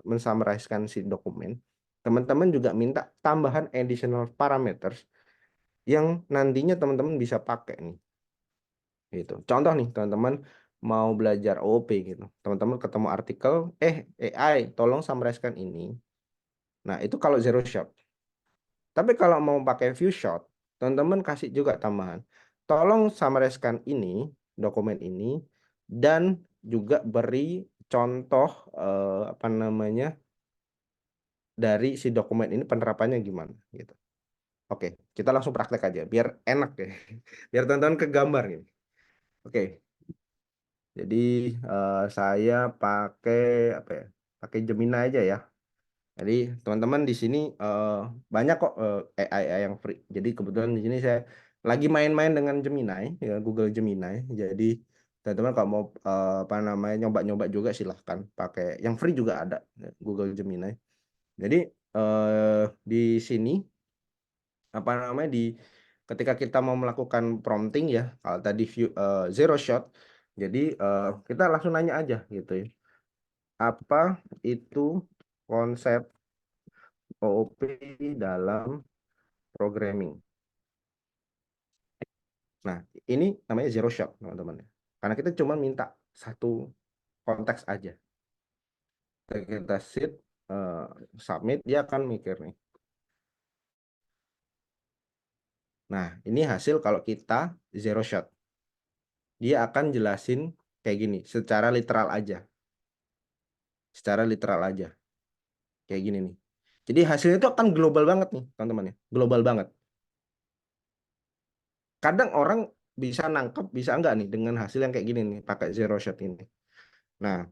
mensummarizekan si dokumen, teman-teman juga minta tambahan additional parameters yang nantinya teman-teman bisa pakai nih. Gitu. Contoh nih, teman-teman mau belajar OOP gitu. Teman-teman ketemu artikel, AI, tolong summarizekan ini. Nah, itu kalau zero shot. Tapi kalau mau pakai view shot, teman-teman kasih juga tambahan. Tolong summarizkan ini, dokumen ini, dan juga beri contoh apa namanya dari si dokumen ini penerapannya gimana gitu. Oke, kita langsung praktek aja biar enak ya, biar teman-teman kegambar gitu. Oke, jadi saya pakai apa ya? Pakai Gemini aja ya. Jadi teman-teman di sini banyak kok AI yang free. Jadi kebetulan di sini saya lagi main-main dengan Gemini, ya Google Gemini. Jadi teman-teman kalau mau apa namanya nyoba-nyoba juga silahkan pakai yang free juga ada ya, Google Gemini. Jadi di sini apa namanya ketika kita mau melakukan prompting ya, kalau tadi zero shot, jadi kita langsung nanya aja gitu ya. Apa itu konsep OOP dalam programming? Nah, ini namanya zero shot, teman-teman. Karena kita cuma minta satu konteks aja. Kita sit, eh, submit, dia akan mikir nih. Nah, ini hasil kalau kita zero shot. Dia akan jelasin kayak gini, secara literal aja. Secara literal aja. Kayak gini nih. Jadi hasilnya itu akan global banget nih, teman-teman ya. Global banget. Kadang orang bisa nangkep, bisa enggak nih dengan hasil yang kayak gini nih, pakai zero shot ini. Nah,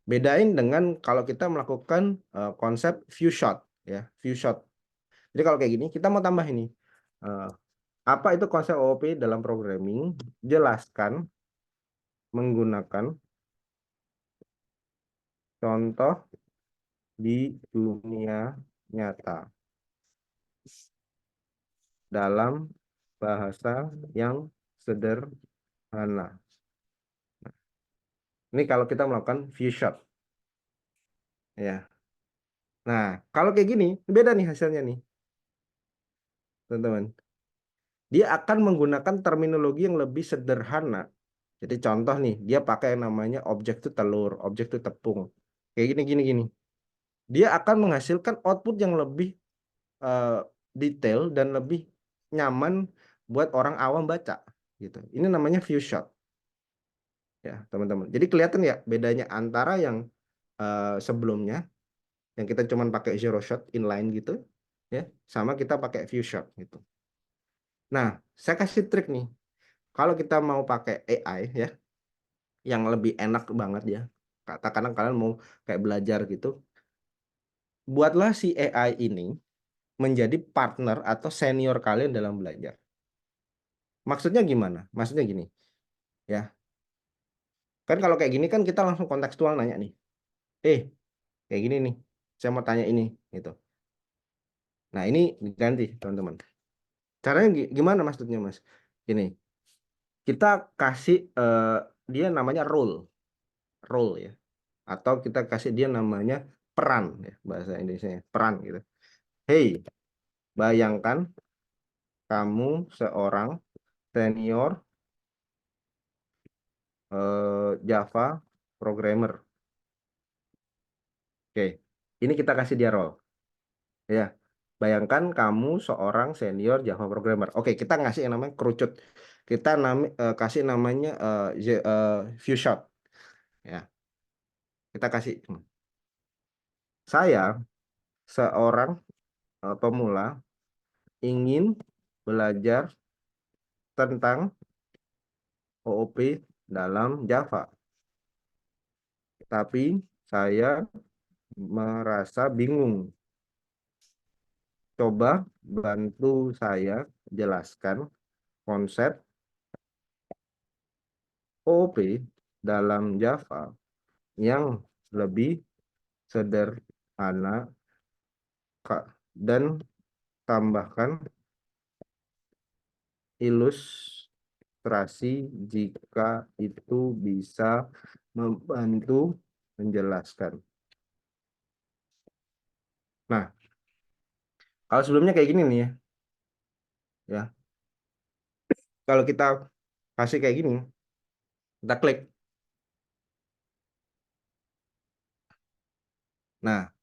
bedain dengan kalau kita melakukan konsep few shot ya, few shot. Jadi kalau kayak gini kita mau tambah ini. Eh, apa itu konsep OOP dalam programming? Jelaskan menggunakan contoh di dunia nyata dalam bahasa yang sederhana. Ini kalau kita melakukan few shot ya. Nah, kalau kayak gini beda nih hasilnya nih, teman-teman. Dia akan menggunakan terminologi yang lebih sederhana. Jadi contoh nih, dia pakai yang namanya objek itu telur, objek itu tepung. Kayak gini gini gini. Dia akan menghasilkan output yang lebih eh, detail dan lebih nyaman buat orang awam baca gitu. Ini namanya view shot ya, teman-teman. Jadi kelihatan ya bedanya antara yang sebelumnya yang kita cuman pakai zero shot inline gitu ya, sama kita pakai view shot gitu. Nah, saya kasih trik nih. Kalau kita mau pakai AI ya, yang lebih enak banget ya. Katakanlah kalian mau kayak belajar gitu, buatlah si AI ini menjadi partner atau senior kalian dalam belajar. Maksudnya gimana? Maksudnya gini, ya. Kan kalau kayak gini kan kita langsung kontekstual nanya nih. Eh, kayak gini nih. Saya mau tanya ini gitu. Nah, ini diganti, teman-teman. Caranya gimana maksudnya, Mas? Gini, kita kasih dia namanya role ya. Atau kita kasih dia namanya peran ya, bahasa Indonesia peran gitu. Hey, bayangkan kamu seorang senior Java programmer. Oke, ini kita kasih dia role. Ya, bayangkan kamu seorang senior Java programmer. Oke, kita ngasih yang namanya kerucut. Kita kasih namanya view shot. Ya, kita kasih. Saya seorang pemula ingin belajar tentang OOP dalam Java, tapi saya merasa bingung. Coba bantu saya jelaskan konsep OOP dalam Java yang lebih sederhana, Kak, dan tambahkan ilustrasi jika itu bisa membantu menjelaskan. Nah, kalau sebelumnya kayak gini nih ya. Kalau kita kasih kayak gini, kita klik. Nah,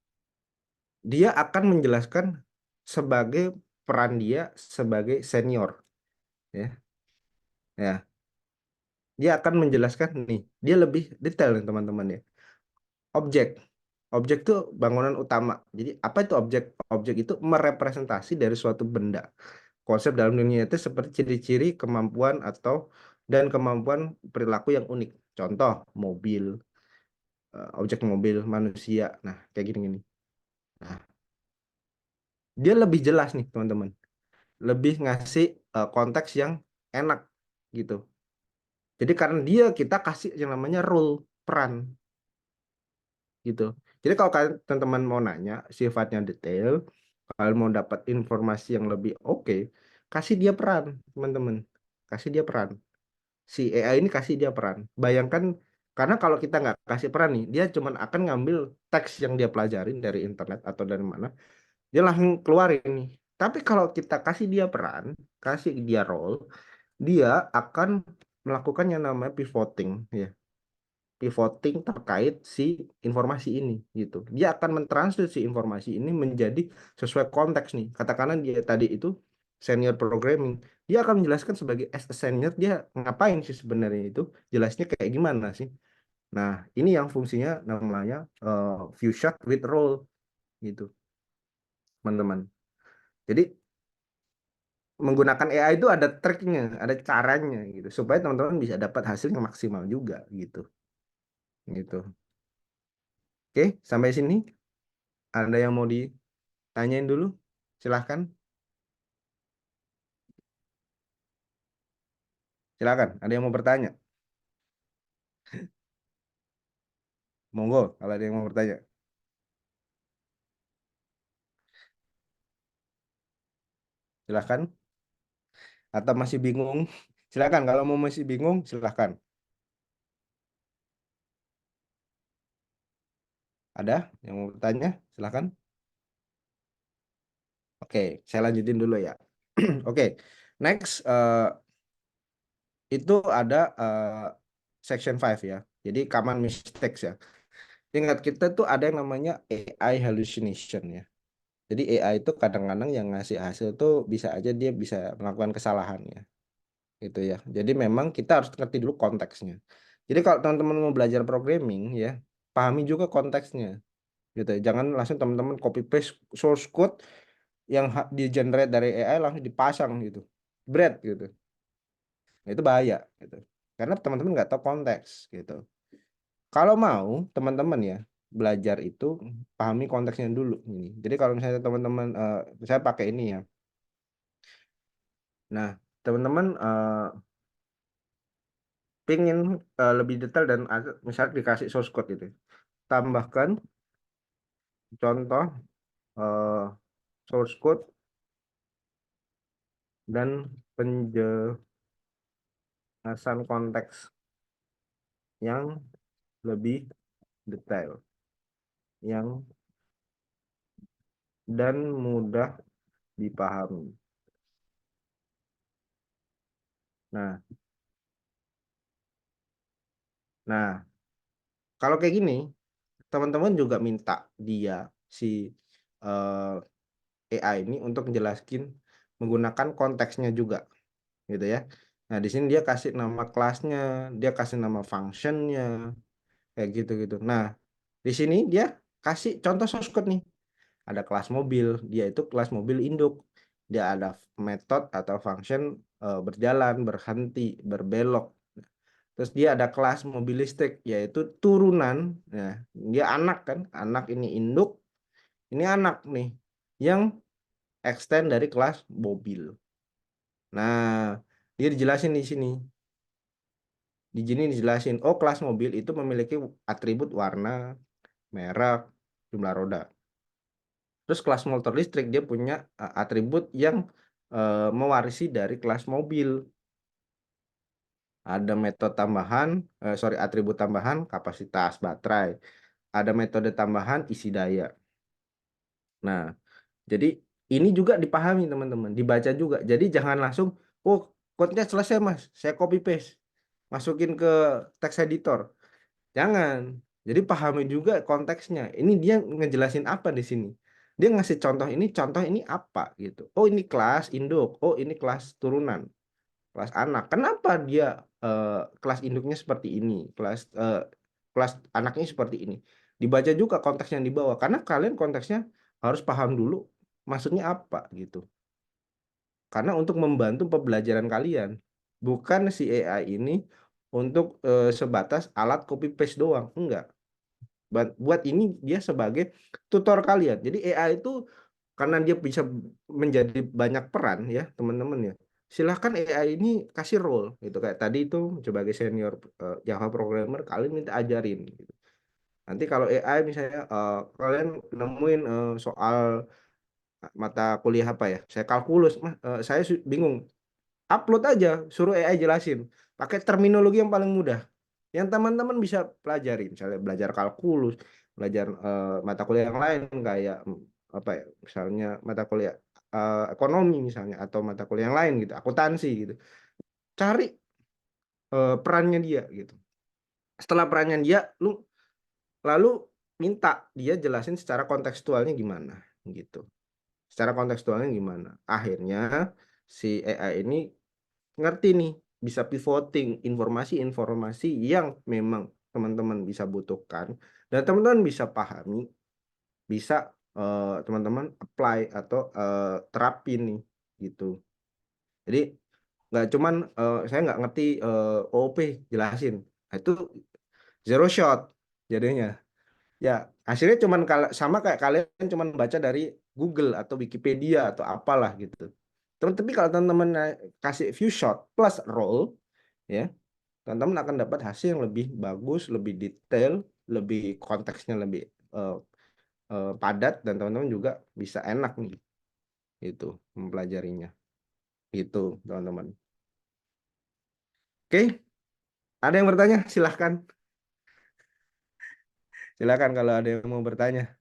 dia akan menjelaskan sebagai peran dia sebagai senior ya. Ya, dia akan menjelaskan nih, dia lebih detail nih teman-teman ya. Objek. Objek itu bangunan utama. Jadi apa itu objek? Objek itu merepresentasi dari suatu benda. Konsep dalam dunia itu seperti ciri-ciri kemampuan atau dan kemampuan perilaku yang unik. Contoh, mobil, objek mobil, manusia. Nah, kayak gini-gini. Nah, dia lebih jelas nih, teman-teman. Lebih ngasih konteks yang enak gitu. Jadi karena dia kita kasih yang namanya role, peran gitu. Jadi kalau kalian teman-teman mau nanya sifatnya detail, kalian mau dapat informasi yang lebih oke, kasih dia peran, teman-teman. Kasih dia peran. Si AI ini kasih dia peran. Bayangkan karena kalau kita nggak kasih peran nih, dia cuma akan ngambil teks yang dia pelajarin dari internet atau dari mana, dia langsung keluarin nih. Tapi kalau kita kasih dia peran, kasih dia role, dia akan melakukan yang namanya pivoting ya. Pivoting terkait si informasi ini gitu. Dia akan mentransfer si informasi ini menjadi sesuai konteks nih. Katakanlah dia tadi itu senior programming, dia akan menjelaskan sebagai as a senior dia ngapain sih sebenarnya itu, jelasnya kayak gimana sih. Nah, ini yang fungsinya namanya view shot with role gitu, teman-teman. Jadi menggunakan AI itu ada triknya, ada caranya gitu, supaya teman-teman bisa dapat hasil yang maksimal juga gitu. Gitu. Oke, sampai sini ada yang mau ditanyain dulu? Silahkan, silahkan. Ada yang mau bertanya? Monggo, kalau ada yang mau bertanya. Silahkan. Atau masih bingung? Silahkan, kalau mau masih bingung, silahkan. Ada yang mau bertanya? Silahkan. Oke, saya lanjutin dulu ya. Oke, next itu ada section 5 ya. Jadi common mistakes ya. Ingat kita tuh ada yang namanya AI hallucination ya. Jadi AI itu kadang-kadang yang ngasih hasil tuh bisa aja dia bisa melakukan kesalahan ya. Gitu ya. Jadi memang kita harus ngerti dulu konteksnya. Jadi kalau teman-teman mau belajar programming ya, pahami juga konteksnya gitu ya. Jangan langsung teman-teman copy paste source code yang di generate dari AI langsung dipasang gitu. Bread gitu. Nah, itu bahaya gitu. Karena teman-teman nggak tahu konteks gitu. Kalau mau teman-teman ya belajar itu pahami konteksnya dulu ini. Jadi kalau misalnya teman-teman saya pakai ini ya. Nah, teman-teman pingin lebih detail dan misalnya dikasih source code itu. Tambahkan contoh eh, source code dan penjelasan konteks yang lebih detail, yang dan mudah dipahami. Nah, nah kalau kayak gini, teman-teman juga minta dia si AI ini untuk menjelaskan menggunakan konteksnya juga, gitu ya. Nah, di sini dia kasih nama kelasnya, dia kasih nama functionnya, kayak gitu-gitu. Nah, di sini dia kasih contoh source code nih. Ada kelas mobil, dia itu kelas mobil induk. Dia ada method atau function berjalan, berhenti, berbelok. Terus dia ada kelas mobil listrik, yaitu turunan. Nah, dia anak kan, anak ini induk, ini anak nih, yang extend dari kelas mobil. Nah, dia dijelasin di sini. Di sini dijelasin, oh kelas mobil itu memiliki atribut warna, merek, jumlah roda. Terus kelas motor listrik dia punya atribut yang mewarisi dari kelas mobil. Ada metode tambahan, sorry, atribut tambahan kapasitas baterai. Ada metode tambahan isi daya. Nah, jadi ini juga dipahami teman-teman, dibaca juga. Jadi jangan langsung, oh code-nya selesai mas, saya copy paste, masukin ke text editor. Jangan. Jadi pahami juga konteksnya. Ini dia ngejelasin apa di sini. Dia ngasih contoh ini apa gitu. Oh ini kelas induk, oh ini kelas turunan, kelas anak. Kenapa dia kelas induknya seperti ini, kelas anaknya seperti ini. Dibaca juga konteks yang dibawa. Karena kalian konteksnya harus paham dulu maksudnya apa gitu. Karena untuk membantu pembelajaran kalian, bukan si AI ini untuk sebatas alat copy paste doang, enggak. Buat ini dia sebagai tutor kalian. Jadi AI itu karena dia bisa menjadi banyak peran ya teman-teman ya. Silahkan AI ini kasih role gitu kayak tadi itu sebagai senior Java programmer kalian minta ajarin gitu. Nanti kalau AI misalnya kalian nemuin soal mata kuliah apa ya? Saya kalkulus, saya bingung. Upload aja, suruh AI jelasin. Pakai terminologi yang paling mudah yang teman-teman bisa pelajari, misalnya belajar kalkulus, belajar mata kuliah yang lain kayak apa ya, misalnya mata kuliah ekonomi misalnya atau mata kuliah yang lain gitu, akuntansi gitu. Cari perannya dia gitu. Setelah perannya dia, lu lalu minta dia jelasin secara kontekstualnya gimana gitu. Secara kontekstualnya gimana. Akhirnya si AI ini ngerti nih, bisa pivoting informasi-informasi yang memang teman-teman bisa butuhkan dan teman-teman bisa pahami, bisa teman-teman apply atau terapin nih gitu. Jadi nggak cuman saya nggak ngerti OOP jelasin. Nah, itu zero shot jadinya. Ya, hasilnya cuman sama kayak kalian cuman baca dari Google atau Wikipedia atau apalah gitu. Tapi kalau teman-teman kasih view shot plus role ya, teman-teman akan dapat hasil yang lebih bagus, lebih detail, lebih konteksnya lebih eh, padat dan teman-teman juga bisa enak nih itu mempelajarinya. Itu teman-teman. Oke, ada yang bertanya? Silahkan. Silahkan kalau ada yang mau bertanya.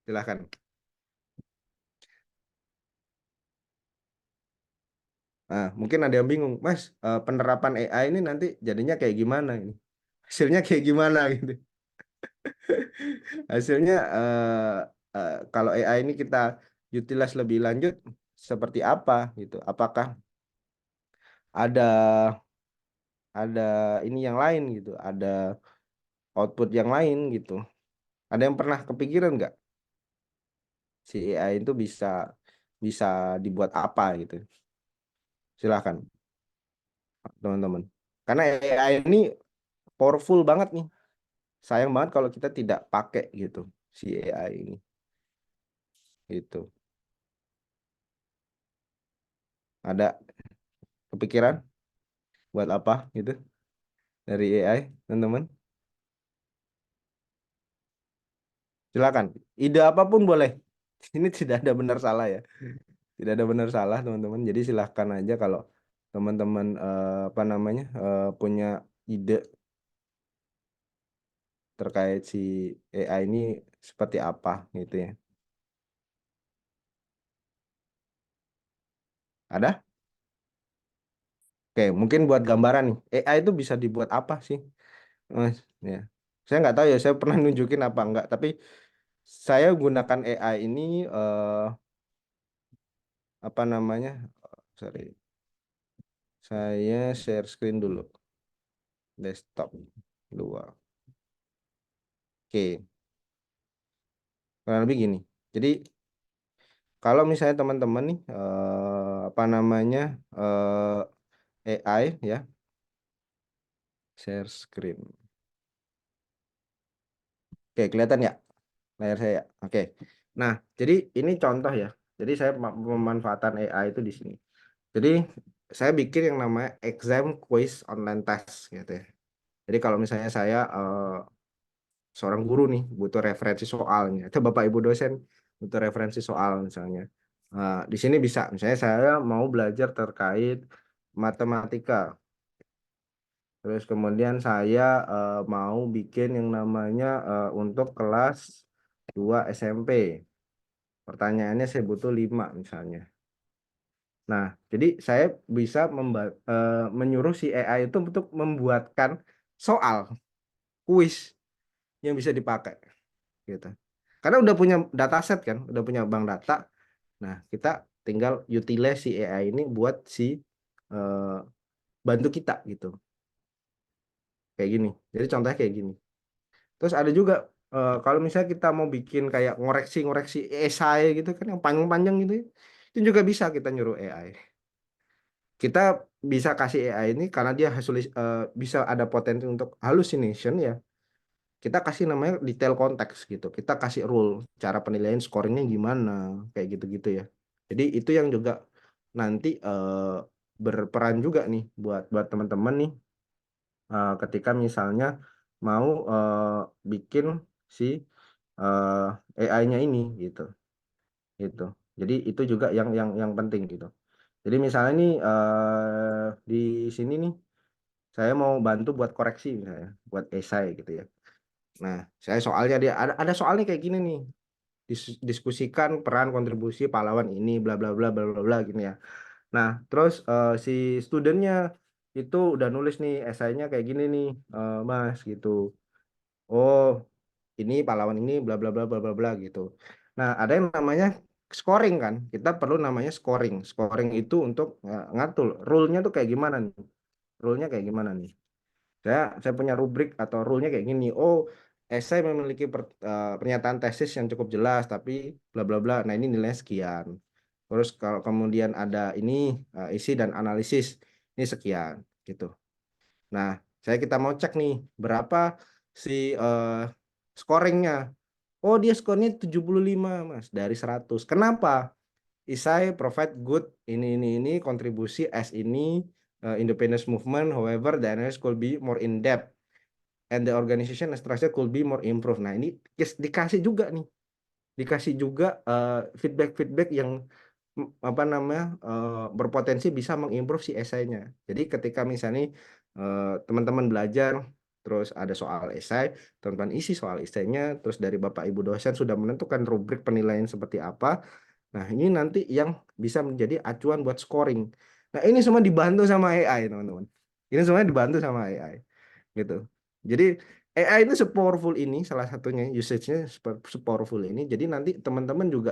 Silahkan. Nah, mungkin ada yang bingung, Mas, penerapan AI ini nanti jadinya kayak gimana ini? Hasilnya kayak gimana gitu. Hasilnya kalau AI ini kita utilize lebih lanjut seperti apa gitu? Apakah ada ada ini yang lain gitu? Ada output yang lain gitu? Ada yang pernah kepikiran nggak si AI itu bisa bisa dibuat apa gitu? Silahkan teman-teman. Karena AI ini powerful banget nih. Sayang banget kalau kita tidak pakai gitu si AI ini. Gitu. Ada kepikiran buat apa gitu dari AI, teman-teman? Silakan. Ide apapun boleh. Ini tidak ada benar salah ya. Tidak ada benar salah, teman-teman. Jadi silahkan aja kalau teman-teman apa namanya punya ide terkait si AI ini seperti apa gitu ya. Ada? Oke, mungkin buat gambaran nih. AI itu bisa dibuat apa sih? Mas, ya. Saya nggak tahu ya, saya pernah nunjukin apa enggak, tapi saya gunakan AI ini apa namanya? Sorry. Saya share screen dulu. Desktop 2. Oke, kurang lebih gini. Jadi kalau misalnya teman-teman nih apa namanya AI ya, share screen. Oke, kelihatan ya layar saya? Ya? Oke. Nah, jadi ini contoh ya. Jadi saya pemanfaatan AI itu di sini. Jadi saya bikin yang namanya exam quiz online test gitu ya. Jadi kalau misalnya saya seorang guru nih butuh referensi soalnya, atau bapak ibu dosen butuh referensi soal misalnya. Di sini bisa, misalnya saya mau belajar terkait matematika, terus kemudian saya mau bikin yang namanya untuk kelas 2 SMP. Pertanyaannya saya butuh 5 misalnya. Nah, jadi saya bisa menyuruh si AI itu untuk membuatkan soal kuis yang bisa dipakai gitu. Karena udah punya dataset kan, udah punya bank data. Nah, kita tinggal utilize si AI ini buat si eh, bantu kita gitu. Kayak gini. Jadi contohnya kayak gini. Terus ada juga kalau misalnya kita mau bikin kayak ngoreksi-ngoreksi esai gitu kan yang panjang-panjang gitu ya, itu juga bisa kita nyuruh AI. Kita bisa kasih AI ini karena dia bisa ada potensi untuk hallucination ya. Kita kasih namanya detail konteks gitu. Kita kasih rule cara penilaian scoringnya gimana, kayak gitu-gitu ya. Jadi itu yang juga nanti berperan juga nih buat buat teman-teman nih ketika misalnya mau bikin si AI-nya ini gitu, gitu. Jadi itu juga yang penting gitu. Jadi misalnya nih di sini nih saya mau bantu buat koreksi misalnya, buat esai gitu ya. Nah, saya soalnya dia ada soalnya kayak gini nih. Diskusikan peran kontribusi pahlawan ini bla bla bla bla bla bla gini ya. Nah, terus si studennya itu udah nulis nih esainya kayak gini nih, Mas gitu. Oh, ini pahlawan ini bla bla bla bla bla bla gitu. Nah, ada yang namanya scoring kan. Kita perlu namanya scoring. Scoring itu untuk ngatur rule-nya tuh kayak gimana nih? Rule-nya kayak gimana nih? Saya punya rubrik atau rule-nya kayak gini. Oh, esai memiliki pernyataan tesis yang cukup jelas, tapi bla bla bla. Nah, ini nilainya sekian. Terus kalau kemudian ada ini isi dan analisis, ini sekian gitu. Nah, kita mau cek nih berapa si scoringnya. Oh, dia skornya 75 Mas, dari 100. Kenapa? Isai provide good ini kontribusi as ini independence movement, however the analysis could be more in depth and the organization structure could be more improved. Nah, ini dikasih juga nih, dikasih juga feedback-feedback yang apa namanya berpotensi bisa mengimprove si esainya. Jadi ketika misalnya teman-teman belajar terus ada soal esai, teman-teman isi soal esainya, terus dari Bapak Ibu dosen sudah menentukan rubrik penilaian seperti apa. Nah, ini nanti yang bisa menjadi acuan buat scoring. Nah, ini semua dibantu sama AI, teman-teman. Ini semua dibantu sama AI, gitu. Jadi AI itu se-powerful ini, salah satunya usage-nya se-powerful ini. Jadi nanti teman-teman juga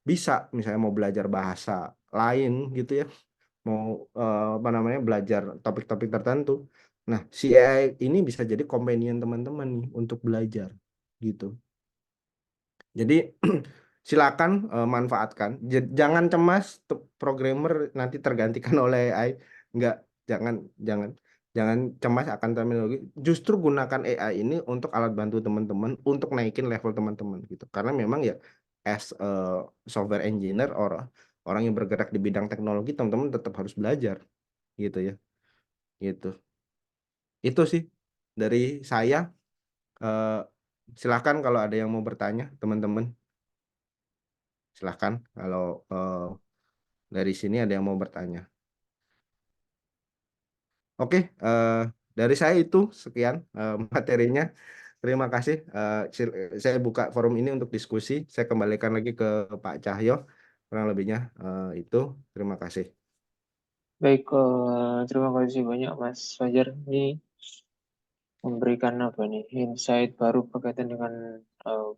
bisa, misalnya mau belajar bahasa lain gitu ya, mau apa namanya, belajar topik-topik tertentu. Nah, si AI ini bisa jadi companion teman-teman nih untuk belajar, gitu. Jadi silakan manfaatkan. Jangan cemas, programmer nanti tergantikan oleh AI. Enggak, jangan jangan jangan cemas akan terminologi. Justru gunakan AI ini untuk alat bantu teman-teman untuk naikin level teman-teman gitu. Karena memang ya as a software engineer orang yang bergerak di bidang teknologi, teman-teman tetap harus belajar gitu ya. Gitu. Itu sih dari saya. Eh, Silakan kalau ada yang mau bertanya, teman-teman. Silahkan kalau dari sini ada yang mau bertanya. Oke, dari saya itu sekian materinya. Terima kasih. Saya buka forum ini untuk diskusi. Saya kembalikan lagi ke Pak Cahyo. Kurang lebihnya itu. Terima kasih.
Baik, terima kasih banyak Mas Fajar. Ini memberikan apa nih insight baru berkaitan dengan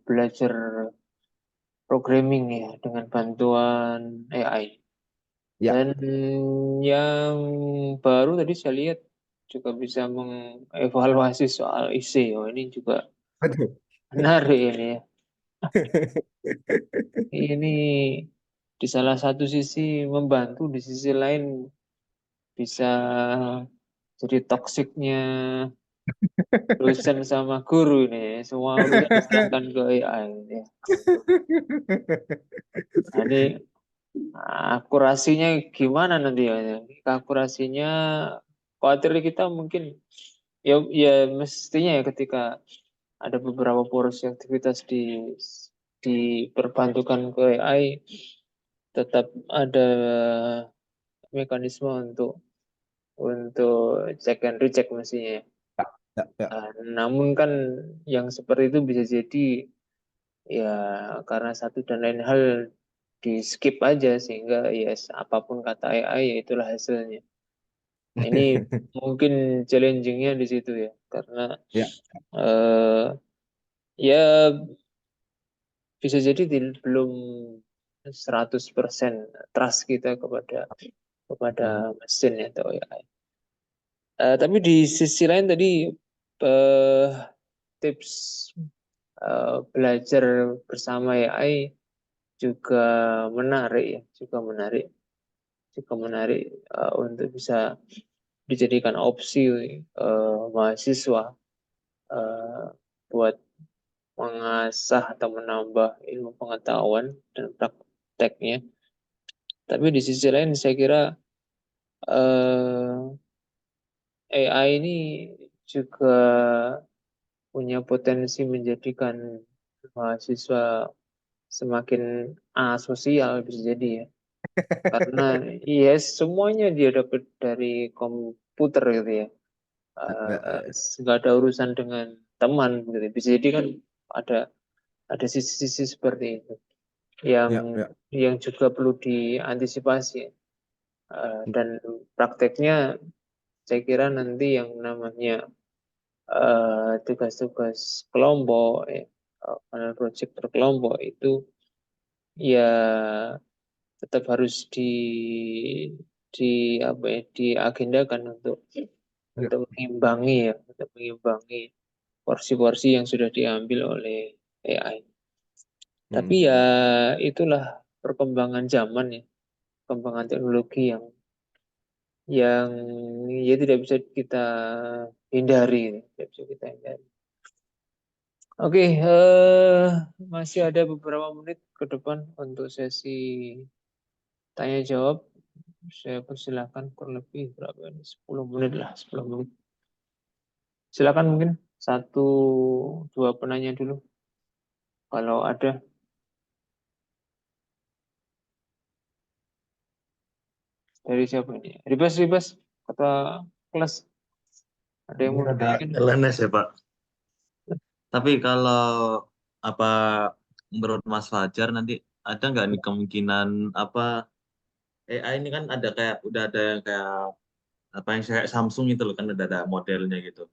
belajar programming ya dengan bantuan AI.
Ya,
Dan yang baru tadi saya lihat juga bisa mengevaluasi soal IC. Oh, ini juga
betul.
menarik ini ya. Ini di salah satu sisi membantu, di sisi lain bisa jadi toksiknya dosen sama guru ini. Semua urusan diserahkan ke AI ya. Nah, ini akurasinya gimana nanti ya? Akurasinya khawatir kita mungkin ya mestinya ya ketika ada beberapa porsi aktivitas diperbantukan ke AI tetap ada mekanisme untuk check and recheck mestinya ya.
ya, ya.
Namun kan yang seperti itu bisa jadi ya karena satu dan lain hal di skip aja sehingga ya apapun kata AI ya itulah hasilnya. Nah, ini mungkin challengingnya di situ ya karena
Ya,
eh, ya bisa jadi belum 100% trust kita kepada
hmm,
mesin atau AI. Tapi di sisi lain tadi eh, tips belajar bersama AI juga menarik ya, juga menarik untuk bisa dijadikan opsi mahasiswa eh, buat mengasah atau menambah ilmu pengetahuan dan prakteknya. Tapi di sisi lain saya kira AI ini juga punya potensi menjadikan mahasiswa semakin asosial bisa jadi ya. Karena ya semuanya dia dapat dari komputer gitu ya.
ya, ya,
Nggak ada urusan dengan teman gitu. Bisa jadi kan ada ada sisi-sisi seperti itu yang
ya, ya.
yang juga perlu diantisipasi. Dan prakteknya saya kira nanti yang namanya tugas-tugas kelompok, project berkelompok itu ya tetap harus di apa ya diagendakan
Ya.
untuk mengimbangi ya, untuk mengimbangi porsi-porsi yang sudah diambil oleh AI. Tapi
Hmm.
ya itulah perkembangan zaman ya, perkembangan teknologi yang ya tidak bisa kita hindari, tidak bisa kita hindari. Oke, masih ada beberapa menit ke depan untuk sesi tanya jawab. Saya persilakan kurang lebih berapa ini? 10 menit lah, 10 menit. Silakan mungkin satu dua penanya dulu kalau ada dari siapa ini? Ribas, Ribas, kata kelas ada yang
Ini
mau
agak
ditanyakan?
LNS ya Pak. Tapi kalau apa menurut Mas Fajar nanti ada nggak nih kemungkinan apa AI ini kan ada kayak udah ada yang kayak apa yang kayak Samsung itu loh kan ada modelnya gitu.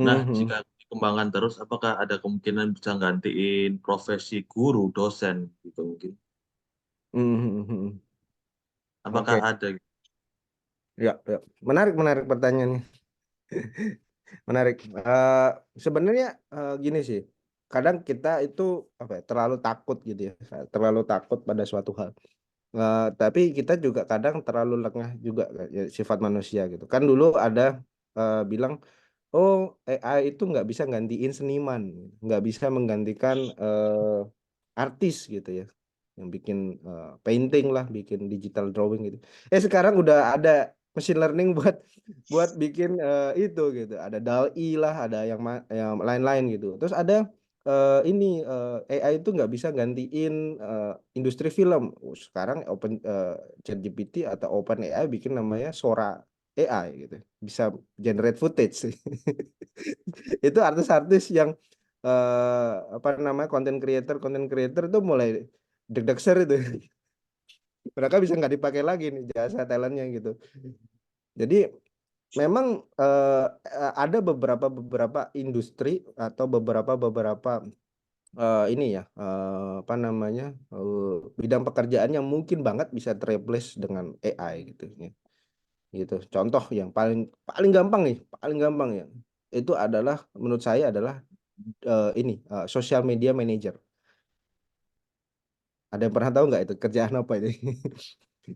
Nah,
Mhm,
jika dikembangkan terus, apakah ada kemungkinan bisa gantiin profesi guru, dosen gitu mungkin?
mhm, mhm.
Apakah
Oke,
ada?
ya, ya. Menarik, menarik pertanyaannya. Menarik. Sebenarnya gini sih, kadang kita itu apa ya, terlalu takut gitu ya, terlalu takut pada suatu hal. Tapi kita juga kadang terlalu lengah juga ya, sifat manusia gitu. Kan dulu ada bilang, oh AI itu nggak bisa gantiin seniman, nggak bisa menggantikan artis gitu ya, yang bikin painting lah, bikin digital drawing gitu. Sekarang udah ada machine learning buat bikin itu gitu. Ada DALL-E lah, ada yang lain-lain gitu. Terus ada ini AI itu nggak bisa gantiin industri film. Sekarang ChatGPT atau OpenAI bikin namanya Sora AI gitu. Bisa generate footage. Itu artis-artis yang apa namanya content creator itu mulai deg-degser itu. Mereka bisa nggak dipakai lagi nih jasa talentnya gitu. Jadi memang ada beberapa industri atau beberapa ini ya apa namanya bidang pekerjaan yang mungkin banget bisa terreplace dengan AI gitu ya. Gitu. Contoh yang paling paling gampang nih, paling gampang ya. Itu adalah menurut saya adalah ini social media manager. Ada yang pernah tahu nggak itu kerjaan apa ini?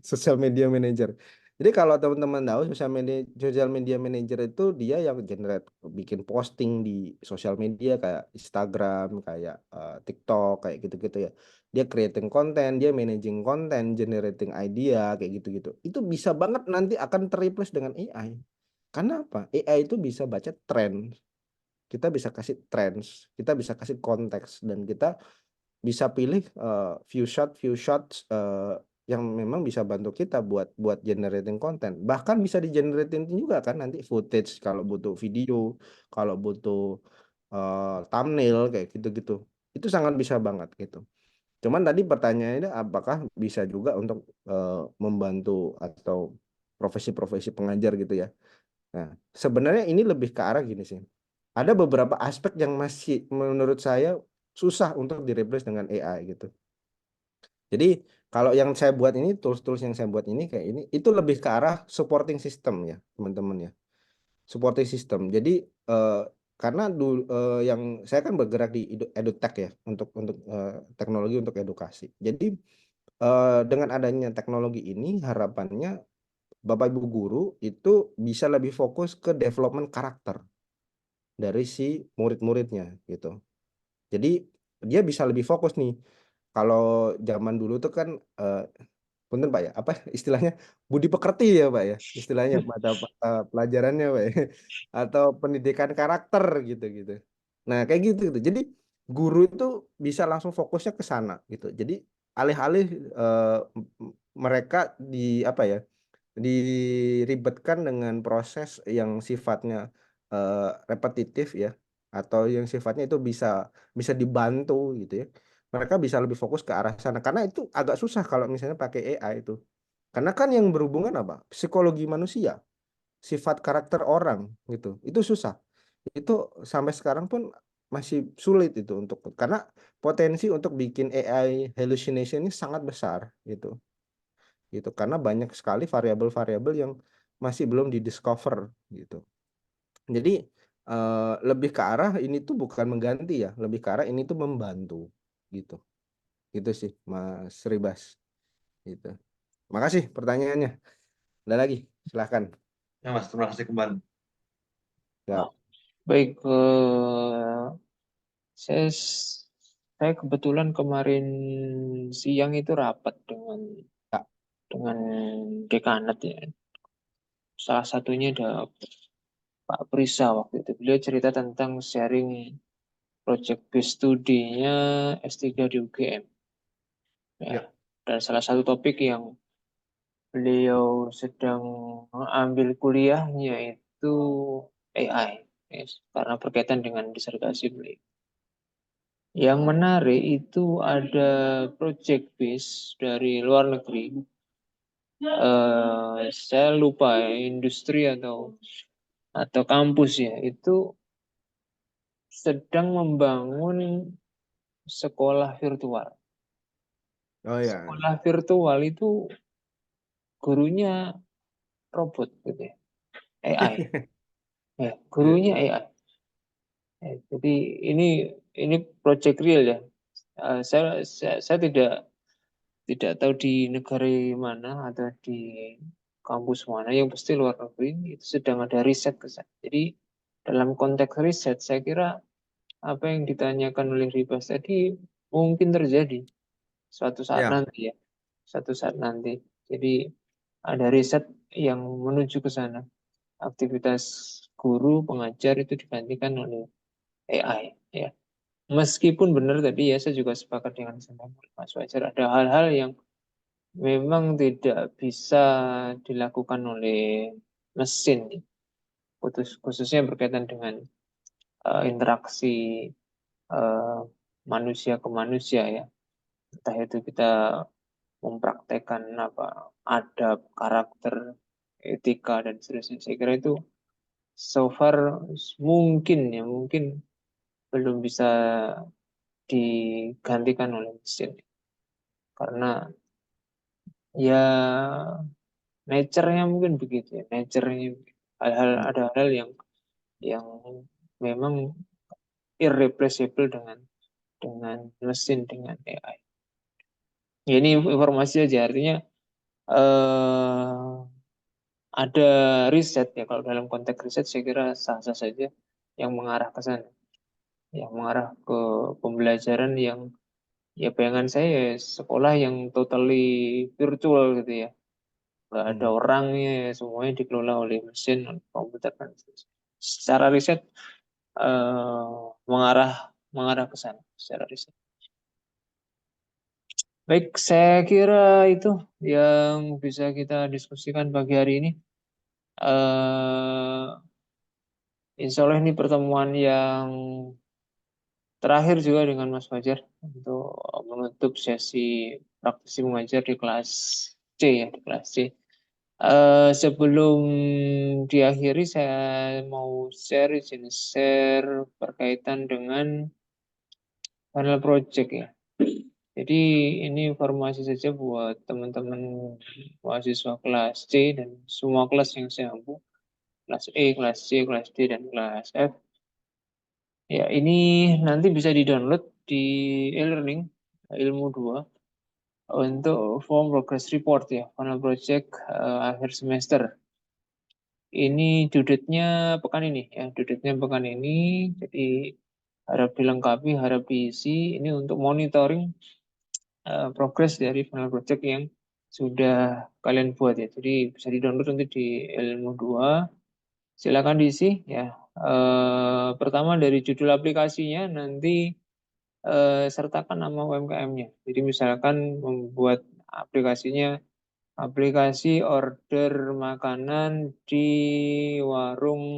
Social media manager. Jadi kalau teman-teman tahu social media manager itu dia yang generate bikin posting di sosial media kayak Instagram, kayak TikTok, kayak gitu-gitu ya. Dia creating konten, dia managing konten, generating idea kayak gitu-gitu. Itu bisa banget nanti akan terreplace dengan AI. Karena apa? AI itu bisa baca tren. Kita bisa kasih trends, kita bisa kasih konteks dan kita bisa pilih few shots yang memang bisa bantu kita buat buat generating konten. Bahkan bisa di-generating juga kan nanti footage kalau butuh video, kalau butuh thumbnail kayak gitu-gitu. Itu sangat bisa banget gitu. Cuman tadi pertanyaannya apakah bisa juga untuk membantu atau profesi-profesi pengajar gitu ya. Nah, sebenarnya ini lebih ke arah gini sih. Ada beberapa aspek yang masih menurut saya susah untuk di-replace dengan AI gitu. Jadi kalau yang saya buat ini, tools-tools yang saya buat ini kayak ini, itu lebih ke arah supporting system ya, teman-teman ya. Supporting system. Jadi eh, karena dulu yang saya kan bergerak di edutech ya, untuk teknologi untuk edukasi. Jadi dengan adanya teknologi ini harapannya Bapak Ibu guru itu bisa lebih fokus ke development karakter dari si murid-muridnya gitu. Jadi dia bisa lebih fokus nih. Kalau zaman dulu tuh kan punten Pak ya, apa istilahnya budi pekerti ya Pak ya, istilahnya mata pelajarannya Pak ya. Atau pendidikan karakter gitu-gitu. Nah, kayak gitu. Jadi guru itu bisa langsung fokusnya ke sana gitu. Jadi alih-alih mereka di apa ya, diribetkan dengan proses yang sifatnya repetitif ya, atau yang sifatnya itu bisa bisa dibantu gitu ya. Mereka bisa lebih fokus ke arah sana karena itu agak susah kalau misalnya pakai AI itu. Karena kan yang berhubungan apa? Psikologi manusia, sifat karakter orang gitu. Itu susah. Itu sampai sekarang pun masih sulit itu untuk karena potensi untuk bikin AI hallucination ini sangat besar gitu. Gitu karena banyak sekali variabel-variabel yang masih belum didiscover gitu. Jadi lebih ke arah ini tuh bukan mengganti ya, lebih ke arah ini tuh membantu gitu. Gitu sih Mas Ribas gitu. Makasih pertanyaannya. Ada lagi? Silahkan.
Ya Mas, terima kasih kembali.
Ya.
Baik, saya saya kebetulan kemarin siang itu rapat
Ya.
dengan dekanat ya. Salah satunya ada Pak Prisa waktu itu. Beliau cerita tentang sharing project based studinya S3 di UGM. Ya.
Ya.
Dan salah satu topik yang beliau sedang ambil kuliahnya itu AI. Yes, karena berkaitan dengan disertasi beliau. Yang menarik itu ada project base dari luar negeri saya lupa ya, industri atau kampus ya, itu sedang membangun sekolah virtual.
Oh ya.
Sekolah virtual itu gurunya robot gitu ya, AI. Ya, gurunya AI. Ya, jadi ini project real ya. Saya tidak tahu di negara mana atau di kampus mana, yang pasti luar negeri itu sedang ada riset ke sana. Jadi dalam konteks riset, saya kira apa yang ditanyakan oleh Ribas tadi mungkin terjadi suatu saat
Ya.
nanti ya, suatu saat nanti. Jadi ada riset yang menuju ke sana. Aktivitas guru pengajar itu digantikan oleh AI ya. Meskipun benar tadi ya, saya juga sepakat dengan Mas Fajar, ada hal-hal yang memang tidak bisa dilakukan oleh mesin, khususnya berkaitan dengan interaksi uh, manusia ke manusia ya. Entah itu kita mempraktekkan apa adab, karakter, etika dan seterusnya. Saya kira itu so far mungkin belum bisa digantikan oleh mesin, karena ya nature-nya mungkin begitu ya, nature-nya ada hal yang memang irreplaceable dengan mesin, dengan AI. Ya, ini informasi aja, artinya ada riset ya, kalau dalam konteks riset saya kira sah-sah saja yang mengarah ke sana, yang mengarah ke pembelajaran yang ya bayangan saya ya, sekolah yang totally virtual gitu ya, nggak ada orangnya, semuanya dikelola oleh mesin, oleh komputer dan seterusnya. Secara riset mengarah ke sana secara riset. Baik, saya kira itu yang bisa kita diskusikan pagi hari ini. Insya Allah ini pertemuan yang terakhir juga dengan Mas Fajar untuk menutup sesi praktisi mengajar di kelas C ya, di kelas C. Sebelum diakhiri, saya mau share berkaitan dengan final project ya. Jadi ini informasi saja buat teman-teman mahasiswa kelas C dan semua kelas yang saya mampu, kelas E, kelas C, kelas D, dan kelas F. Ya, ini nanti bisa di-download di e-learning ilmu 2 untuk form progress report ya, final project akhir semester. Ini due date-nya pekan ini ya, due date-nya pekan ini. Jadi harap dilengkapi, harap diisi. Ini untuk monitoring progres dari final project yang sudah kalian buat ya. Jadi bisa di-download nanti di ilmu 2. Silakan diisi ya. Pertama dari judul aplikasinya nanti sertakan nama UMKM-nya. Jadi misalkan membuat aplikasinya aplikasi order makanan di warung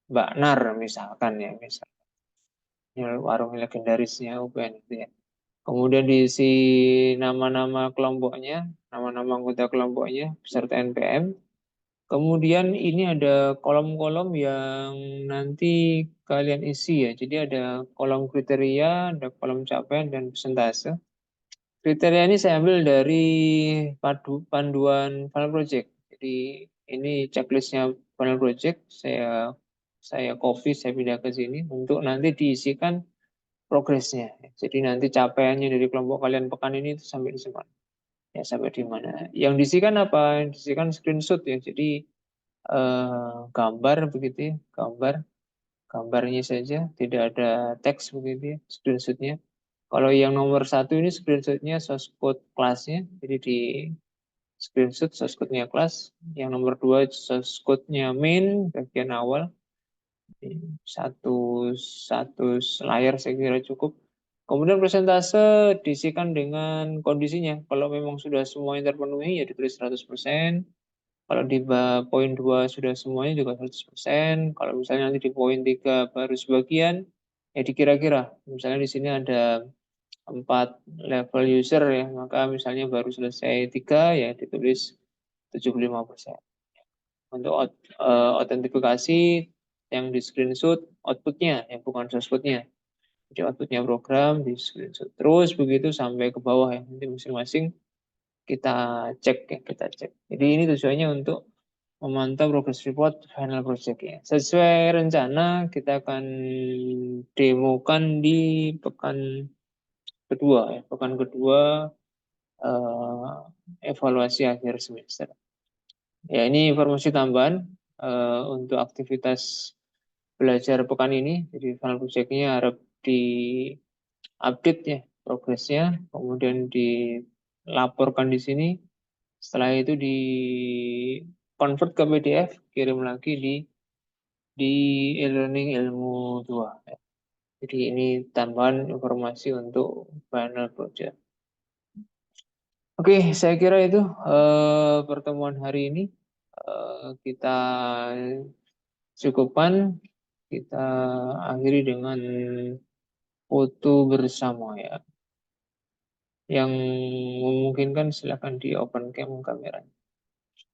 Mbak Nar misalkan ya, misalnya warung legendarisnya UPN itu ya. Kemudian diisi nama-nama kelompoknya, nama-nama anggota kelompoknya beserta NPM. Kemudian ini ada kolom-kolom yang nanti kalian isi ya. Jadi ada kolom kriteria, ada kolom capaian dan persentase. Kriteria ini saya ambil dari panduan Final Project. Jadi ini checklistnya Final Project. Saya copy, saya pindah ke sini untuk nanti diisikan progresnya. Jadi nanti capaiannya dari kelompok kalian pekan ini itu sampai di mana? Ya sampai di mana? Yang diisikan apa? Yang diisikan screenshot ya. Jadi gambar begitu ya, gambarnya saja, tidak ada teks begitu ya, screenshotnya. Kalau yang nomor 1 ini screenshotnya source code kelasnya, jadi di screenshot source code-nya kelas. Yang nomor 2 source code-nya main bagian awal. Satu layar saya kira cukup. Kemudian persentase diisikan dengan kondisinya. Kalau memang sudah semuanya terpenuhi ya ditulis 100%. Kalau di poin 2 sudah semuanya juga 100%. Kalau misalnya nanti di poin 3 baru sebagian, ya dikira-kira. Misalnya di sini ada 4 level user ya, maka misalnya baru selesai 3 ya ditulis 75%. Untuk autentifikasi yang di screenshot outputnya, ya bukan source code-nya. Jadi outputnya program di screenshot terus begitu sampai ke bawah ya, nanti masing-masing kita cek ya, kita cek. Jadi ini tujuannya untuk memantau progress report final project ya. Sesuai rencana kita akan demokan di pekan kedua ya, pekan kedua evaluasi akhir semester. Ya ini informasi tambahan untuk aktivitas belajar pekan ini. Jadi final project-nya harap di update ya progresnya, kemudian dilaporkan di sini. Setelah itu di convert ke PDF, kirim lagi di e-learning ilmu 2. Jadi ini tambahan informasi untuk final project. Oke, saya kira itu pertemuan hari ini kita cukupkan, kita akhiri dengan foto bersama ya. Yang memungkinkan silakan di open cam kameranya.